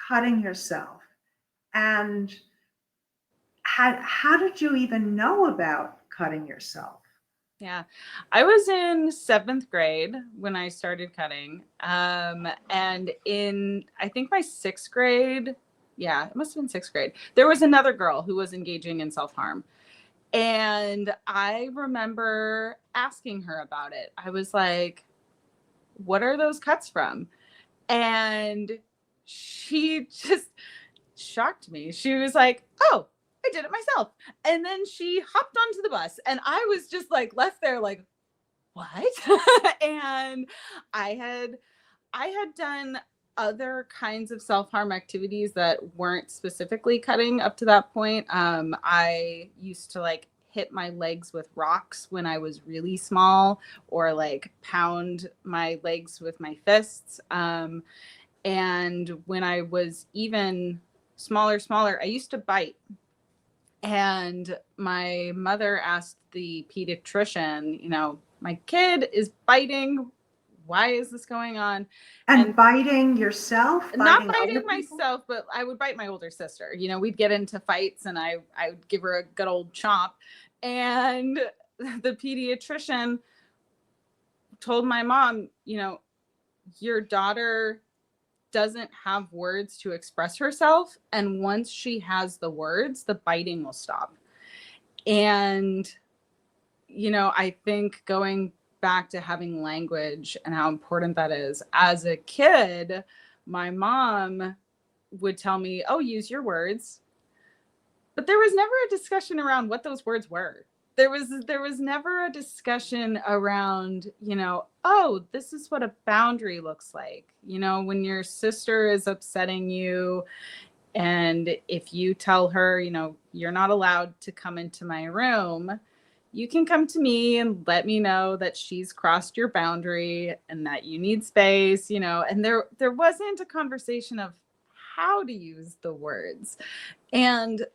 cutting yourself? And how did you even know about cutting yourself? Yeah, I was in 7th grade when I started cutting. And in, I think my 6th grade, yeah, it must have been 6th grade, there was another girl who was engaging in self-harm. And I remember asking her about it. I was like, what are those cuts from? And she just shocked me. She was like, oh, I did it myself. And then she hopped onto the bus, and I was just like left there like, what? And I had done other kinds of self-harm activities that weren't specifically cutting up to that point. I used to like hit my legs with rocks when I was really small, or like pound my legs with my fists. And when I was even smaller, I used to bite. And my mother asked the pediatrician, my kid is biting. Why is this going on? And biting yourself? Not biting myself, but I would bite my older sister. We'd get into fights, and I would give her a good old chomp. And the pediatrician told my mom, your daughter doesn't have words to express herself. And once she has the words, the biting will stop. And, I think going back to having language and how important that is. As a kid, my mom would tell me, oh, use your words. But there was never a discussion around what those words were. There was never a discussion around, oh, this is what a boundary looks like. When your sister is upsetting you, and if you tell her, you're not allowed to come into my room, you can come to me and let me know that she's crossed your boundary and that you need space, and there wasn't a conversation of how to use the words. And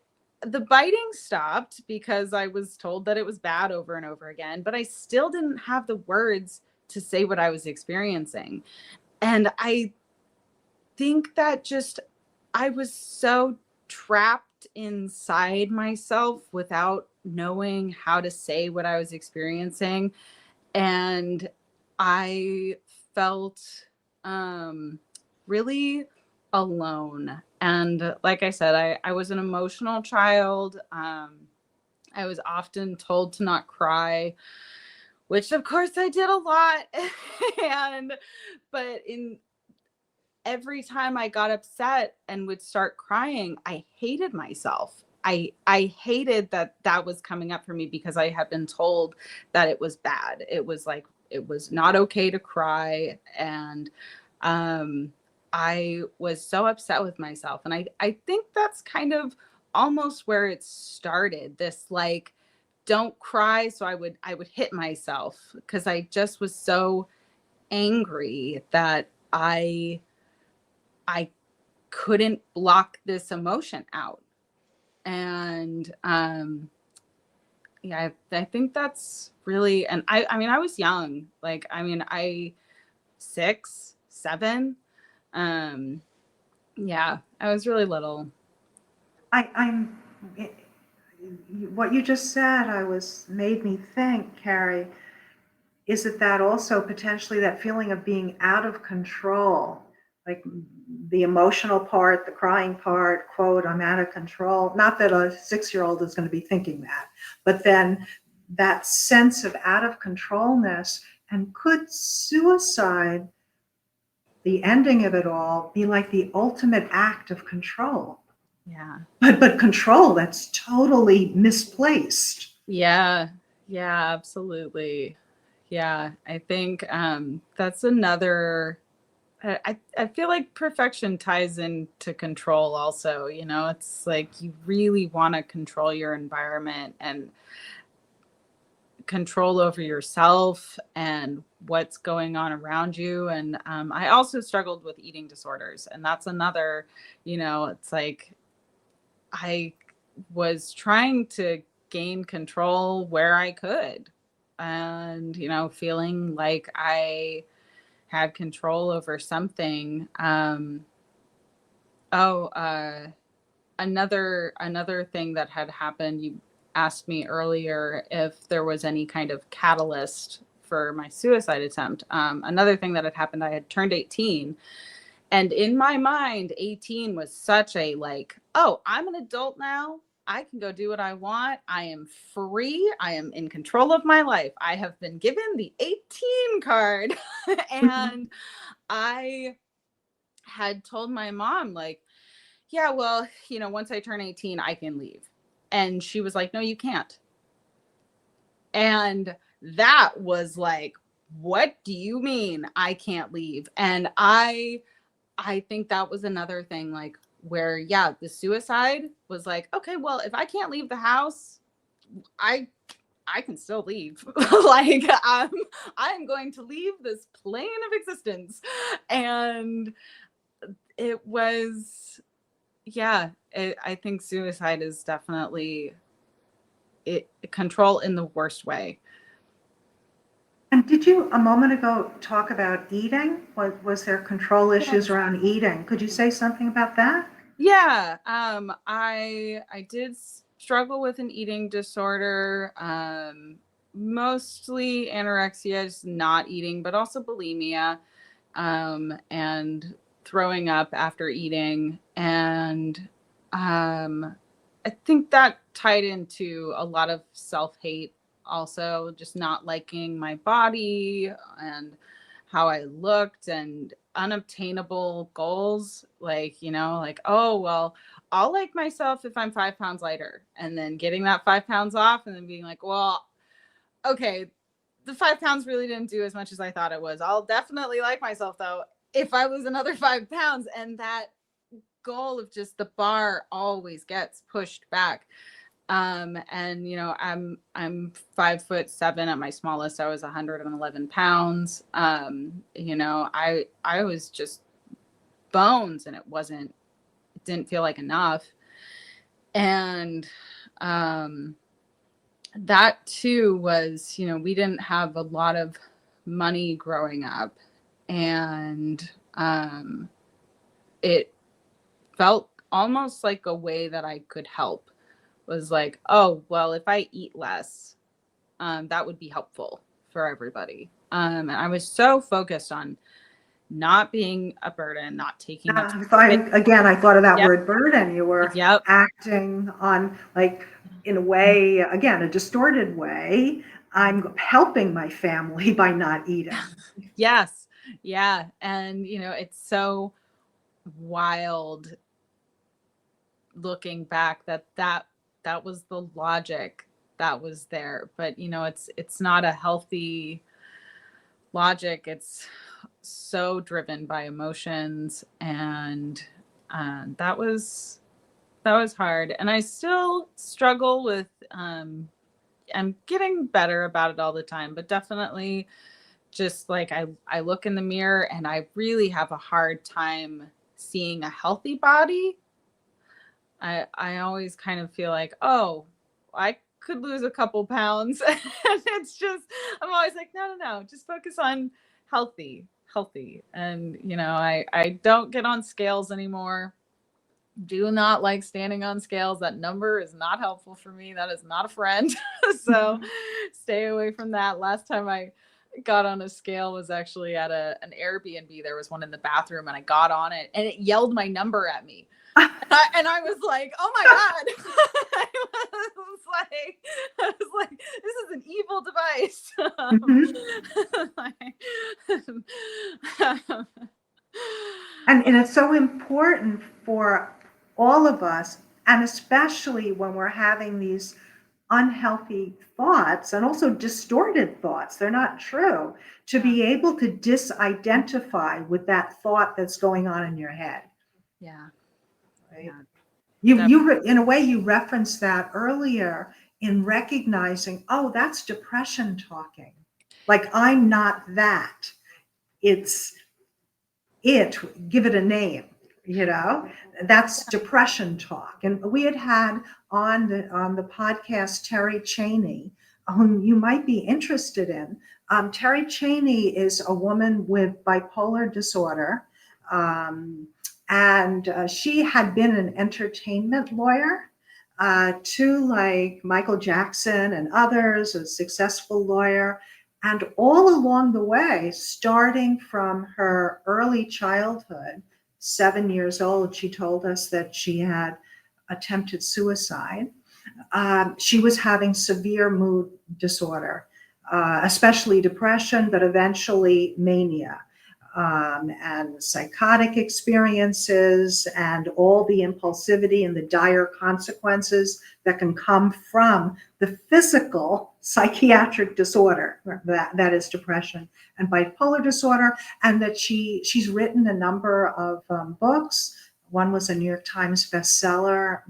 the biting stopped because I was told that it was bad over and over again, but I still didn't have the words to say what I was experiencing. And I think that just, I was so trapped inside myself without knowing how to say what I was experiencing. And I felt really alone. And like I said, I was an emotional child. I was often told to not cry, which of course I did a lot. But in every time I got upset and would start crying, I hated myself. I hated that was coming up for me because I had been told that it was bad. It was like, it was not okay to cry. And I was so upset with myself. And I think that's kind of almost where it started, this like, don't cry. So I would hit myself because I just was so angry that I couldn't block this emotion out. And yeah, I think that's really, and I mean, I was young, like, I 6, 7. Yeah, I was really little. I'm, what you just said, made me think, Carrie, is it that also potentially that feeling of being out of control, like the emotional part, the crying part, quote, I'm out of control. Not that a 6-year-old is going to be thinking that, but then that sense of out of controlness. And could suicide, the ending of it all, be like the ultimate act of control? Yeah. But control that's totally misplaced. Yeah. Yeah, absolutely. Yeah, I think that's another. I feel like perfection ties into control also. It's like you really want to control your environment and control over yourself and what's going on around you. And I also struggled with eating disorders. And that's another, it's like I was trying to gain control where I could, and, feeling like I had control over something. Oh, another thing that had happened, you asked me earlier if there was any kind of catalyst for my suicide attempt. Another thing that had happened, I had turned 18, and in my mind 18 was such a like, oh, I'm an adult now, I can go do what I want, I am free, I am in control of my life, I have been given the 18 card. And I had told my mom, like, yeah, well, once I turn 18, I can leave. And she was like, no, you can't. And that was like, what do you mean I can't leave? And I think that was another thing, like, where, yeah, the suicide was like, okay, well, if I can't leave the house, I can still leave. Like, I'm going to leave this plane of existence. And it was, yeah, I think suicide is definitely control in the worst way. And did you a moment ago talk about eating? Was there control issues around eating? Could you say something about that? Yeah, I did struggle with an eating disorder, mostly anorexia, just not eating, but also bulimia. and throwing up after eating. And I think that tied into a lot of self-hate, also just not liking my body and how I looked, and unobtainable goals, like, like, oh, well, I'll like myself if I'm 5 pounds lighter, and then getting that 5 pounds off and then being like, well, okay, the 5 pounds really didn't do as much as I thought it was. I'll definitely like myself though if I lose another 5 pounds. And that goal of just the bar always gets pushed back. And I'm 5'7" at my smallest. I was 111 pounds. I was just bones, and it didn't feel like enough. And that too was, we didn't have a lot of money growing up, and it felt almost like a way that I could help, was like, oh, well, if I eat less, that would be helpful for everybody. And I was so focused on not being a burden, not taking up space. I thought of that Yep. word burden. You were Yep. acting on, like, in a way, again, a distorted way. I'm helping my family by not eating. Yes. Yeah. And, it's so wild looking back that was the logic that was there. But, it's not a healthy logic. It's so driven by emotions, and that was hard. And I still struggle with, I'm getting better about it all the time, but definitely just like I look in the mirror and I really have a hard time seeing a healthy body. I always kind of feel like, oh, I could lose a couple pounds. And it's just, I'm always like, no, just focus on healthy. And, I don't get on scales anymore. Do not like standing on scales. That number is not helpful for me. That is not a friend. So stay away from that. Last time I got on a scale was actually at an Airbnb. There was one in the bathroom, and I got on it and it yelled my number at me. And I was like, oh my God. I was like, this is an evil device. And it's so important for all of us, and especially when we're having these unhealthy thoughts and also distorted thoughts, they're not true, to be able to disidentify with that thought that's going on in your head. Yeah. Right? You in a way, you referenced that earlier in recognizing, oh, that's depression talking. Like, I'm not that. Give it a name, that's depression talk. And we had on the podcast Terry Chaney, whom you might be interested in. Terry Chaney is a woman with bipolar disorder. And she had been an entertainment lawyer to, like, Michael Jackson and others, a successful lawyer. And all along the way, starting from her early childhood, 7 years old, she told us that she had attempted suicide. She was having severe mood disorder, especially depression, but eventually mania. And psychotic experiences, and all the impulsivity and the dire consequences that can come from the physical psychiatric disorder that is depression and bipolar disorder. And that she's written a number of books. One was a New York Times bestseller,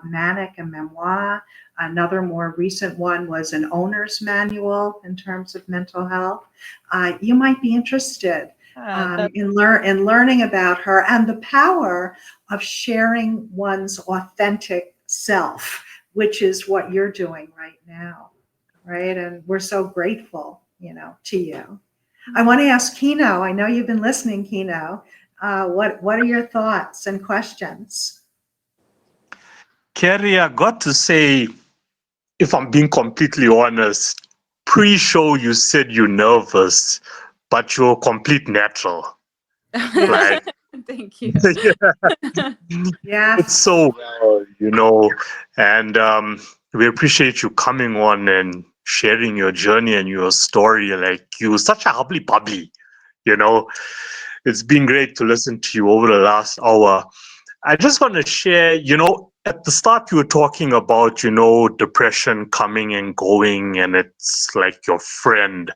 Manic, a Memoir. Another more recent one was an owner's manual in terms of mental health. You might be interested in learning about her and the power of sharing one's authentic self, which is what you're doing right now, right? And we're so grateful, to you. I want to ask Kino. I know you've been listening, Kino. What are your thoughts and questions? Carrie, I got to say, if I'm being completely honest, pre-show you said you're nervous, but you're a complete natural. Like, Thank you. Yes. it's so well, and we appreciate you coming on and sharing your journey and your story. Like, you're such a hubbly bubbly, you know. It's been great to listen to you over the last hour. I just want to share, at the start you were talking about, depression coming and going, and it's like your friend.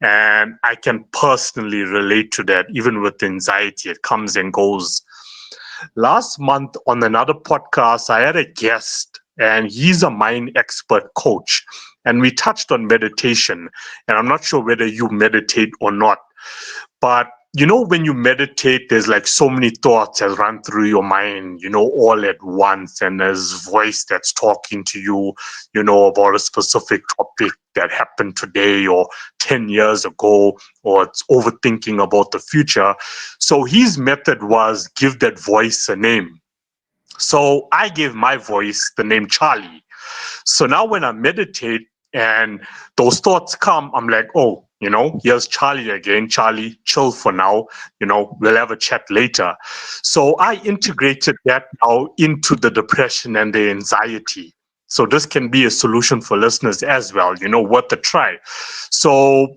And I can personally relate to that, even with anxiety, it comes and goes. Last month on another podcast, I had a guest, and he's a mind expert coach. And we touched on meditation. And I'm not sure whether you meditate or not, but when you meditate, there's like so many thoughts that run through your mind, all at once. And there's voice that's talking to you, about a specific topic that happened today or 10 years ago, or it's overthinking about the future. So his method was give that voice a name. So I gave my voice the name Charlie. So now when I meditate and those thoughts come, I'm like, oh, here's Charlie again. Charlie, chill for now. We'll have a chat later. So I integrated that now into the depression and the anxiety. So this can be a solution for listeners as well, worth a try. So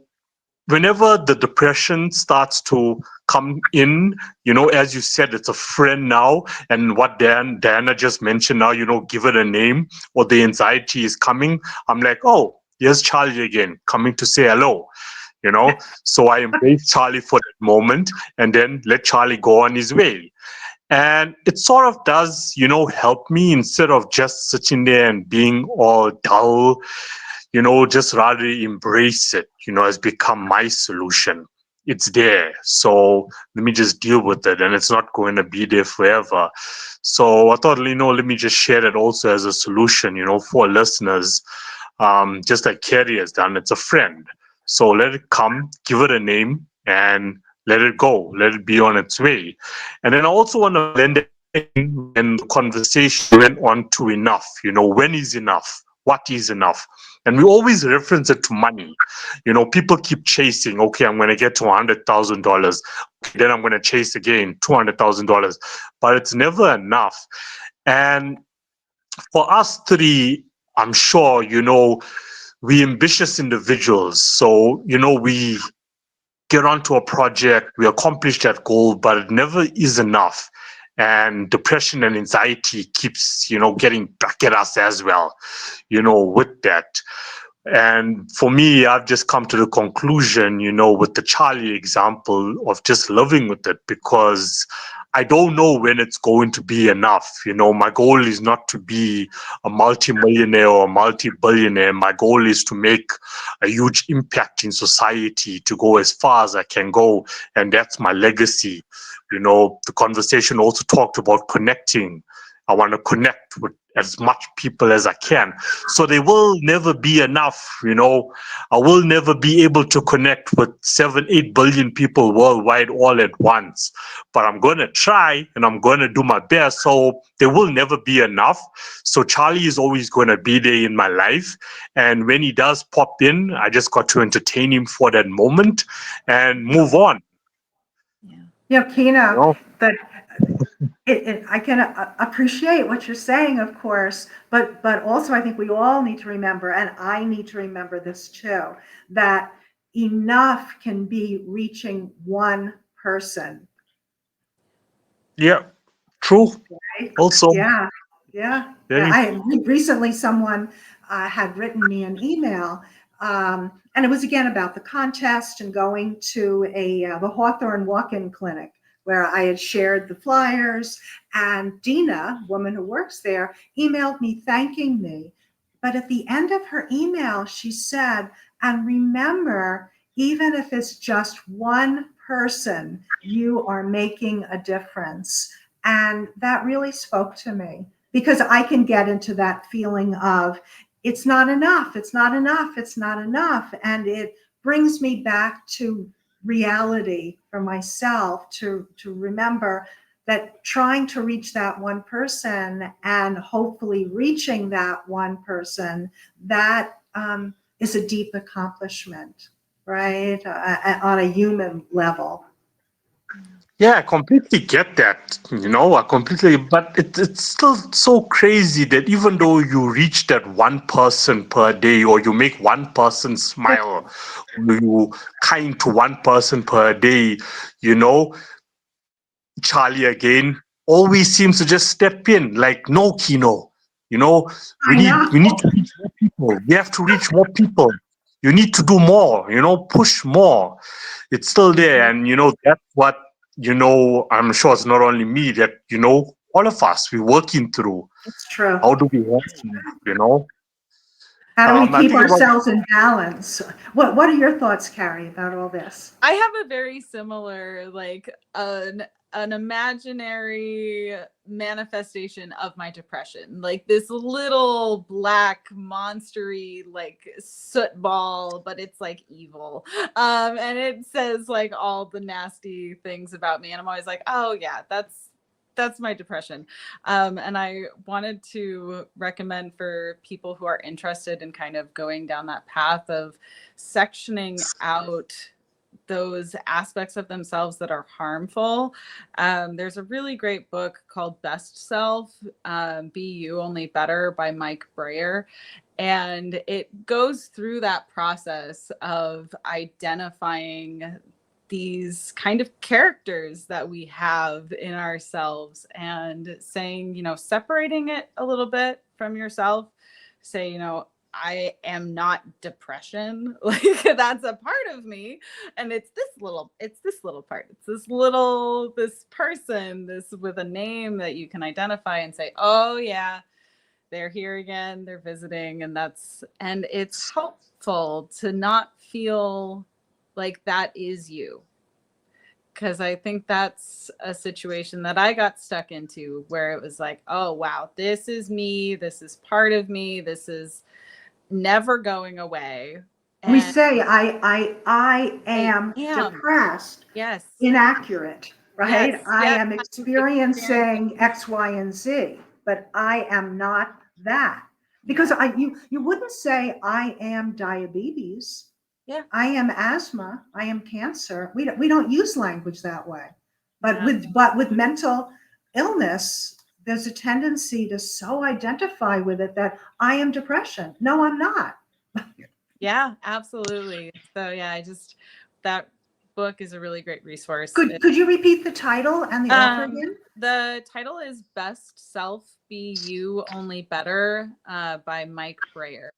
whenever the depression starts to come in, as you said, it's a friend now. And what Diana just mentioned now, give it a name, or the anxiety is coming. I'm like, oh, here's Charlie again, coming to say hello. So I embrace Charlie for that moment and then let Charlie go on his way. And it sort of does, help me instead of just sitting there and being all dull, just rather embrace it, has become my solution. It's there. So let me just deal with it, and it's not going to be there forever. So I thought, let me just share that also as a solution, for listeners, just like Kerry has done. It's a friend. So let it come, give it a name, and let it go. Let it be on its way. And then I also want to blend it in when the conversation went on to enough. When is enough? What is enough? And we always reference it to money. People keep chasing, okay, I'm going to get to $100,000. Then I'm going to chase again, $200,000. But it's never enough. And for us three, I'm sure, we ambitious individuals. So, we get onto a project, we accomplish that goal, but it never is enough. And depression and anxiety keeps, getting back at us as well, with that. And for me, I've just come to the conclusion, with the Charlie example, of just living with it, because I don't know when it's going to be enough. My goal is not to be a multi-millionaire or a multi-billionaire. My goal is to make a huge impact in society, to go as far as I can go. And that's my legacy. The conversation also talked about connecting. I want to connect with as much people as I can. So there will never be enough, I will never be able to connect with 7-8 billion people worldwide all at once. But I'm going to try, and I'm going to do my best. So there will never be enough. So Charlie is always going to be there in my life. And when he does pop in, I just got to entertain him for that moment and move on. Kino, that I can appreciate what you're saying, of course, but also I think we all need to remember, and I need to remember this too, that enough can be reaching one person. Yeah, true. Right? Also, Yeah. very Recently someone had written me an email, and it was again about the contest and going to the Hawthorne walk-in clinic, where I had shared the flyers, and Dina, woman who works there, emailed me thanking me. But at the end of her email, she said, and remember, even if it's just one person, you are making a difference. And that really spoke to me, because I can get into that feeling of it's not enough, it's not enough, it's not enough. And it brings me back to reality for myself, to remember that trying to reach that one person, and hopefully reaching that one person, that is a deep accomplishment, right? On a human level. Yeah, I completely get that. I completely, but it's still so crazy that even though you reach that one person per day, or you make one person smile, or you kind to one person per day, you know, Charlie again always seems to just step in like, no, Kino, you know, we I need know. we need to reach more people. We have to reach more people. You need to do more, push more. It's still there. And that's what, I'm sure it's not only me that, all of us, we're working through. It's true. How do we help them, How do we I keep think about ourselves in balance? What are your thoughts, Carrie, about all this? I have a very similar, like an imaginary manifestation of my depression, like this little black monstery like soot ball, but it's like evil, and it says like all the nasty things about me, and I'm always like, oh yeah, that's my depression. And I wanted to recommend for people who are interested in kind of going down that path of sectioning out those aspects of themselves that are harmful. There's a really great book called Best Self, Be You Only Better by Mike Breyer. And it goes through that process of identifying these kind of characters that we have in ourselves and saying, separating it a little bit from yourself. Say, I am not depression. Like that's a part of me. And it's this little part. It's this person, this with a name that you can identify and say, oh yeah, they're here again, they're visiting. And it's helpful to not feel like that is you. Because I think that's a situation that I got stuck into where it was like, oh, wow, this is me. This is part of me. This is never going away. We And say I am am. depressed, Yes. inaccurate, right? Yes. I Yes. am experiencing X, Y, and Z, but I am not that. Because you wouldn't say I am diabetes. Yeah. I am asthma. I am cancer. We don't use language that way. But Yeah. with mental illness, there's a tendency to so identify with it that I am depression. No, I'm not. Yeah, absolutely. So yeah, that book is a really great resource. Could you repeat the title and the author again? The title is Best Self, Be You Only Better, by Mike Breyer.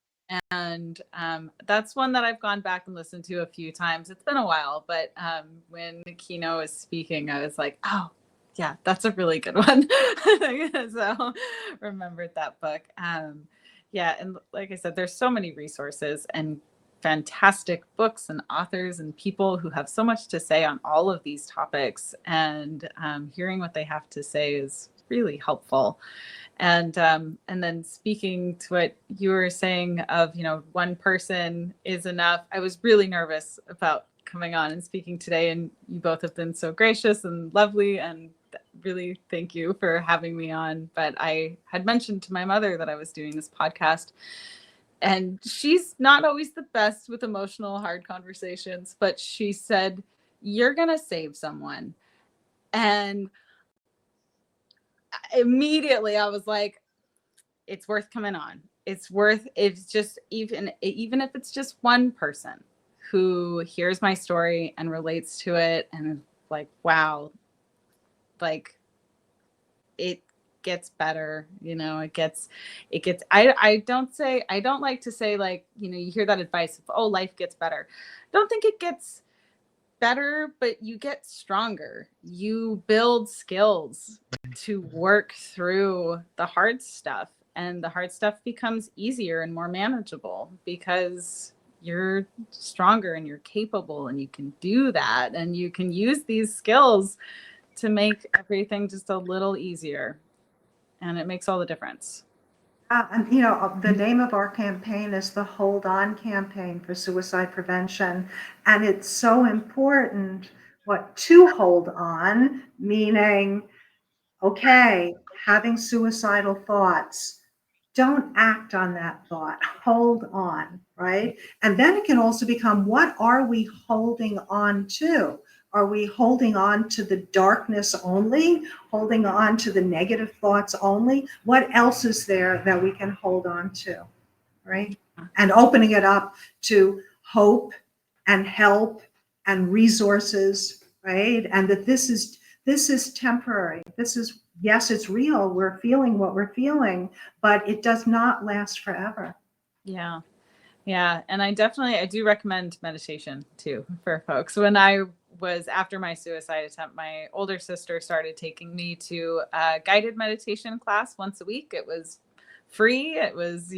And that's one that I've gone back and listened to a few times. It's been a while, but when Kino was speaking, I was like, oh, yeah, that's a really good one. So remembered that book. Yeah, and like I said, there's so many resources and fantastic books and authors and people who have so much to say on all of these topics. And hearing what they have to say is really helpful. And then speaking to what you were saying of, one person is enough. I was really nervous about coming on and speaking today, and you both have been so gracious and lovely, and really thank you for having me on. But I had mentioned to my mother that I was doing this podcast, and she's not always the best with emotional, hard conversations, but she said, you're going to save someone. And immediately I was like, it's worth coming on. It's just, even if it's just one person who hears my story and relates to it and like, wow, like it gets better, I don't like to say, like, you hear that advice of, oh, life gets better. Don't think it gets better, but you get stronger. You build skills to work through the hard stuff, and the hard stuff becomes easier and more manageable because you're stronger and you're capable and you can do that, and you can use these skills to make everything just a little easier, and it makes all the difference. And the name of our campaign is the Hold On Campaign for Suicide Prevention. And it's so important to hold on, meaning, okay, having suicidal thoughts, don't act on that thought, hold on, right? And then it can also become, what are we holding on to? Are we holding on to the darkness only, holding on to the negative thoughts only? What else is there that we can hold on to, right? And opening it up to hope and help and resources, right? And that this is temporary. This is, yes, it's real. We're feeling what we're feeling, but it does not last forever. Yeah. Yeah. And I do recommend meditation too for folks. When I was after my suicide attempt, my older sister started taking me to a guided meditation class once a week. It was free. It was,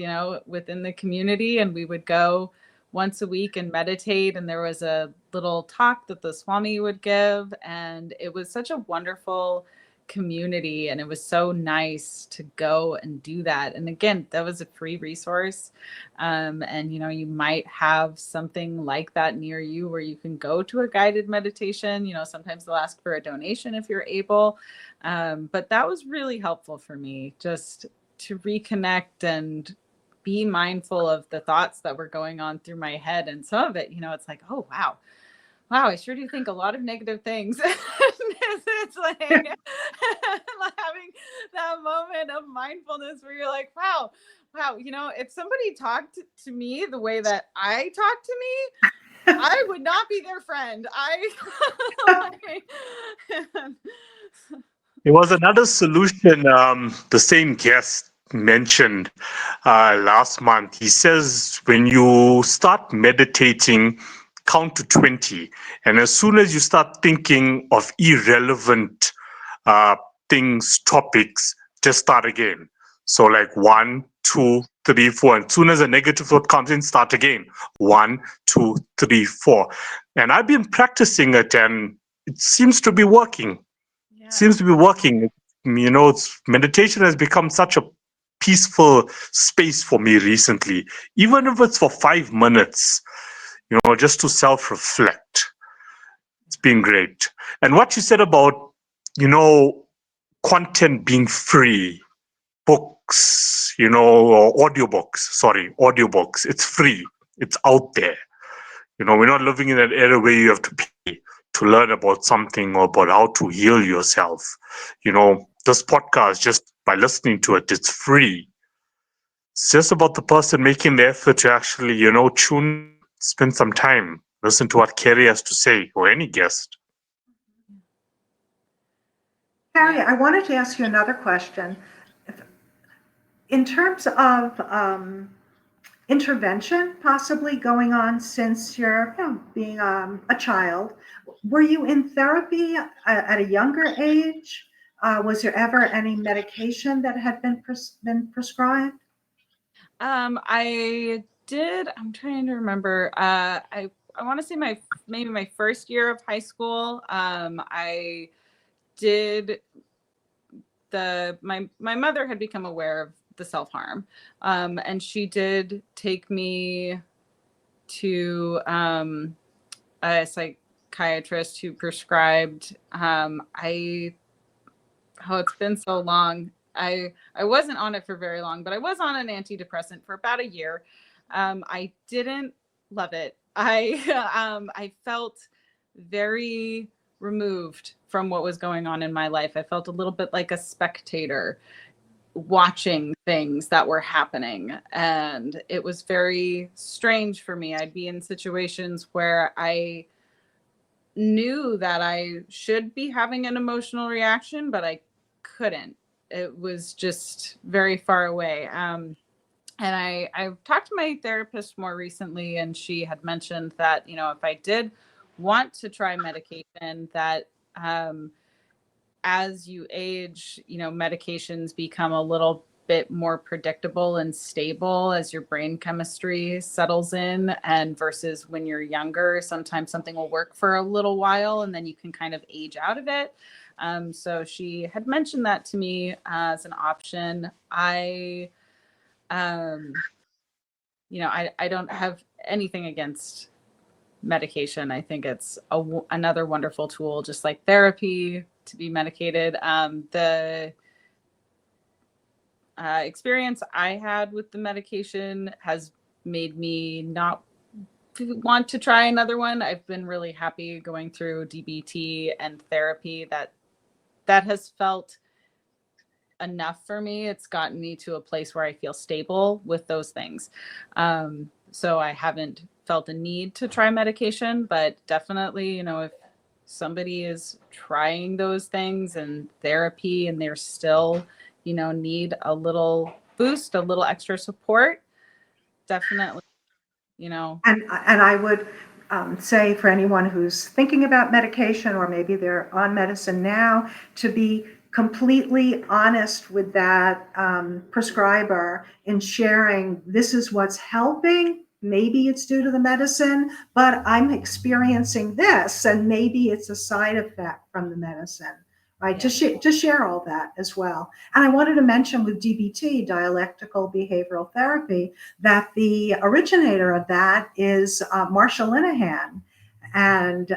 within the community, and we would go once a week and meditate. And there was a little talk that the Swami would give. And it was such a wonderful community, and it was so nice to go and do that. And again, that was a free resource. And you might have something like that near you where you can go to a guided meditation. Sometimes they'll ask for a donation if you're able. But that was really helpful for me, just to reconnect and be mindful of the thoughts that were going on through my head. And some of it, it's like, oh, wow, I sure do think a lot of negative things. It's like having that moment of mindfulness where you're like, wow, if somebody talked to me the way that I talk to me, I would not be their friend. There was another solution the same guest mentioned last month. He says when you start meditating, count to 20. And as soon as you start thinking of irrelevant things, topics, just start again. So like 1, 2, 3, 4. And as soon as a negative thought comes in, start again. 1, 2, 3, 4. And I've been practicing it, and it seems to be working. Meditation has become such a peaceful space for me recently, even if it's for 5 minutes, just to self-reflect. It's been great. And what you said about, content being free, books, or audiobooks, it's free. It's out there. We're not living in an era where you have to pay to learn about something or about how to heal yourself. This podcast, just by listening to it, it's free. It's just about the person making the effort to actually, spend some time, listen to what Carrie has to say, or any guest. Carrie, I wanted to ask you another question. In terms of intervention possibly going on since you're being a child, were you in therapy at a younger age? Was there ever any medication that had been prescribed? I did. I'm trying to remember. I want to say maybe my first year of high school. I did my mother had become aware of the self-harm, and she did take me to a psychiatrist who prescribed. It's been so long. I wasn't on it for very long, but I was on an antidepressant for about a year. I didn't love it. I felt very removed from what was going on in my life. I felt a little bit like a spectator watching things that were happening. And it was very strange for me. I'd be in situations where I knew that I should be having an emotional reaction, but I couldn't. It was just very far away. And I've talked to my therapist more recently, and she had mentioned that, if I did want to try medication, that as you age, medications become a little bit more predictable and stable as your brain chemistry settles in, and versus when you're younger, sometimes something will work for a little while and then you can kind of age out of it. So she had mentioned that to me as an option. I don't have anything against medication. I think it's another wonderful tool, just like therapy, to be medicated. The experience I had with the medication has made me not want to try another one, I've been really happy going through DBT and therapy. That has felt enough for me. It's gotten me to a place where I feel stable with those things. So I haven't felt a need to try medication, but definitely, you know, if somebody is trying those things and therapy and they're still, you know, need a little boost, a little extra support, definitely, you know. And I would say for anyone who's thinking about medication, or maybe they're on medicine now, to be completely honest with that prescriber in sharing, this is what's helping. Maybe it's due to the medicine, but I'm experiencing this, and maybe it's a side effect from the medicine, right? Yeah. To share all that as well. And I wanted to mention with DBT, dialectical behavioral therapy, that the originator of that is Marsha Linehan. And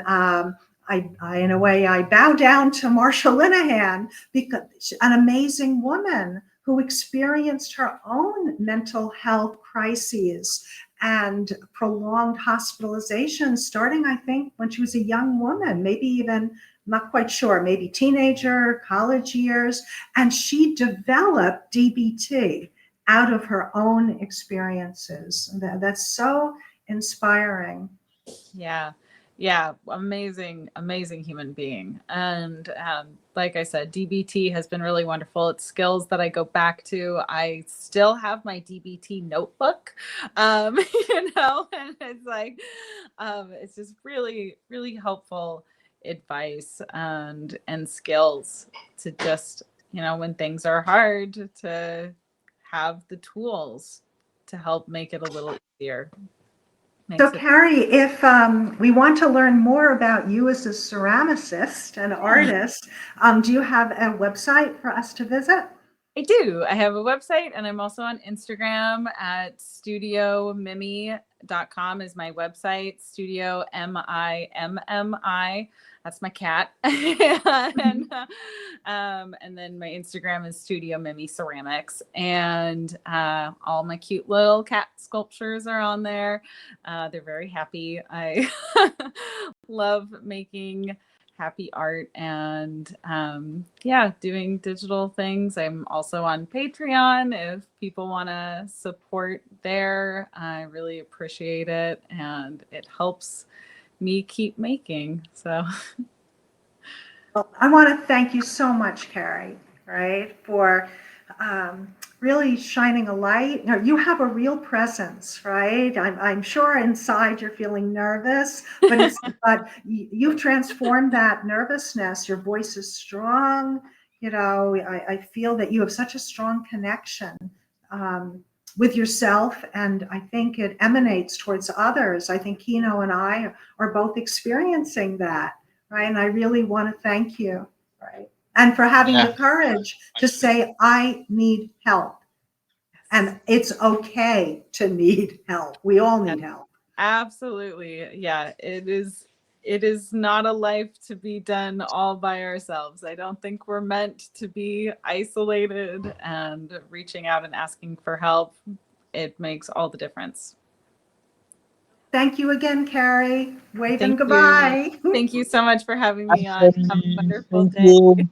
in a way, I bow down to Marsha Linehan, because she's an amazing woman who experienced her own mental health crises and prolonged hospitalization, starting, I think, when she was a young woman, maybe even, not quite sure, maybe teenager, college years. And she developed DBT out of her own experiences. That's so inspiring. Yeah. Amazing human being. And like I said, DBT has been really wonderful. It's skills that I go back to. I still have my DBT notebook, you know, and it's like, it's just really, really helpful advice and skills to just, you know, when things are hard, to have the tools to help make it a little easier. So Carrie, if we want to learn more about you as a ceramicist and artist, do you have a website for us to visit? I do. I have a website, and I'm also on Instagram at studiomimmi.com is my website. Studio MIMMI. That's my cat. And then my Instagram is Studio Mimmi Ceramics, and all my cute little cat sculptures are on there. They're very happy. I love making happy art and doing digital things. I'm also on Patreon if people want to support there. I really appreciate it, and it helps me keep making. So Well, I want to thank you so much, Carrie, right, for really shining a light. You have a real presence, right? I'm sure inside you're feeling nervous, but you've transformed that nervousness. Your voice is strong. You know, I feel that you have such a strong connection with yourself, and I think it emanates towards others. I think Kino and I are both experiencing that, right? And I really want to thank you, right? And for having the courage to say, I need help. And it's okay to need help. We all need help. Absolutely. Yeah, it is not a life to be done all by ourselves. I don't think we're meant to be isolated, and reaching out and asking for help, it makes all the difference. Thank you again, Carrie. Waving Thank goodbye. you. Thank you so much for having me on. Have a wonderful Thank day. you.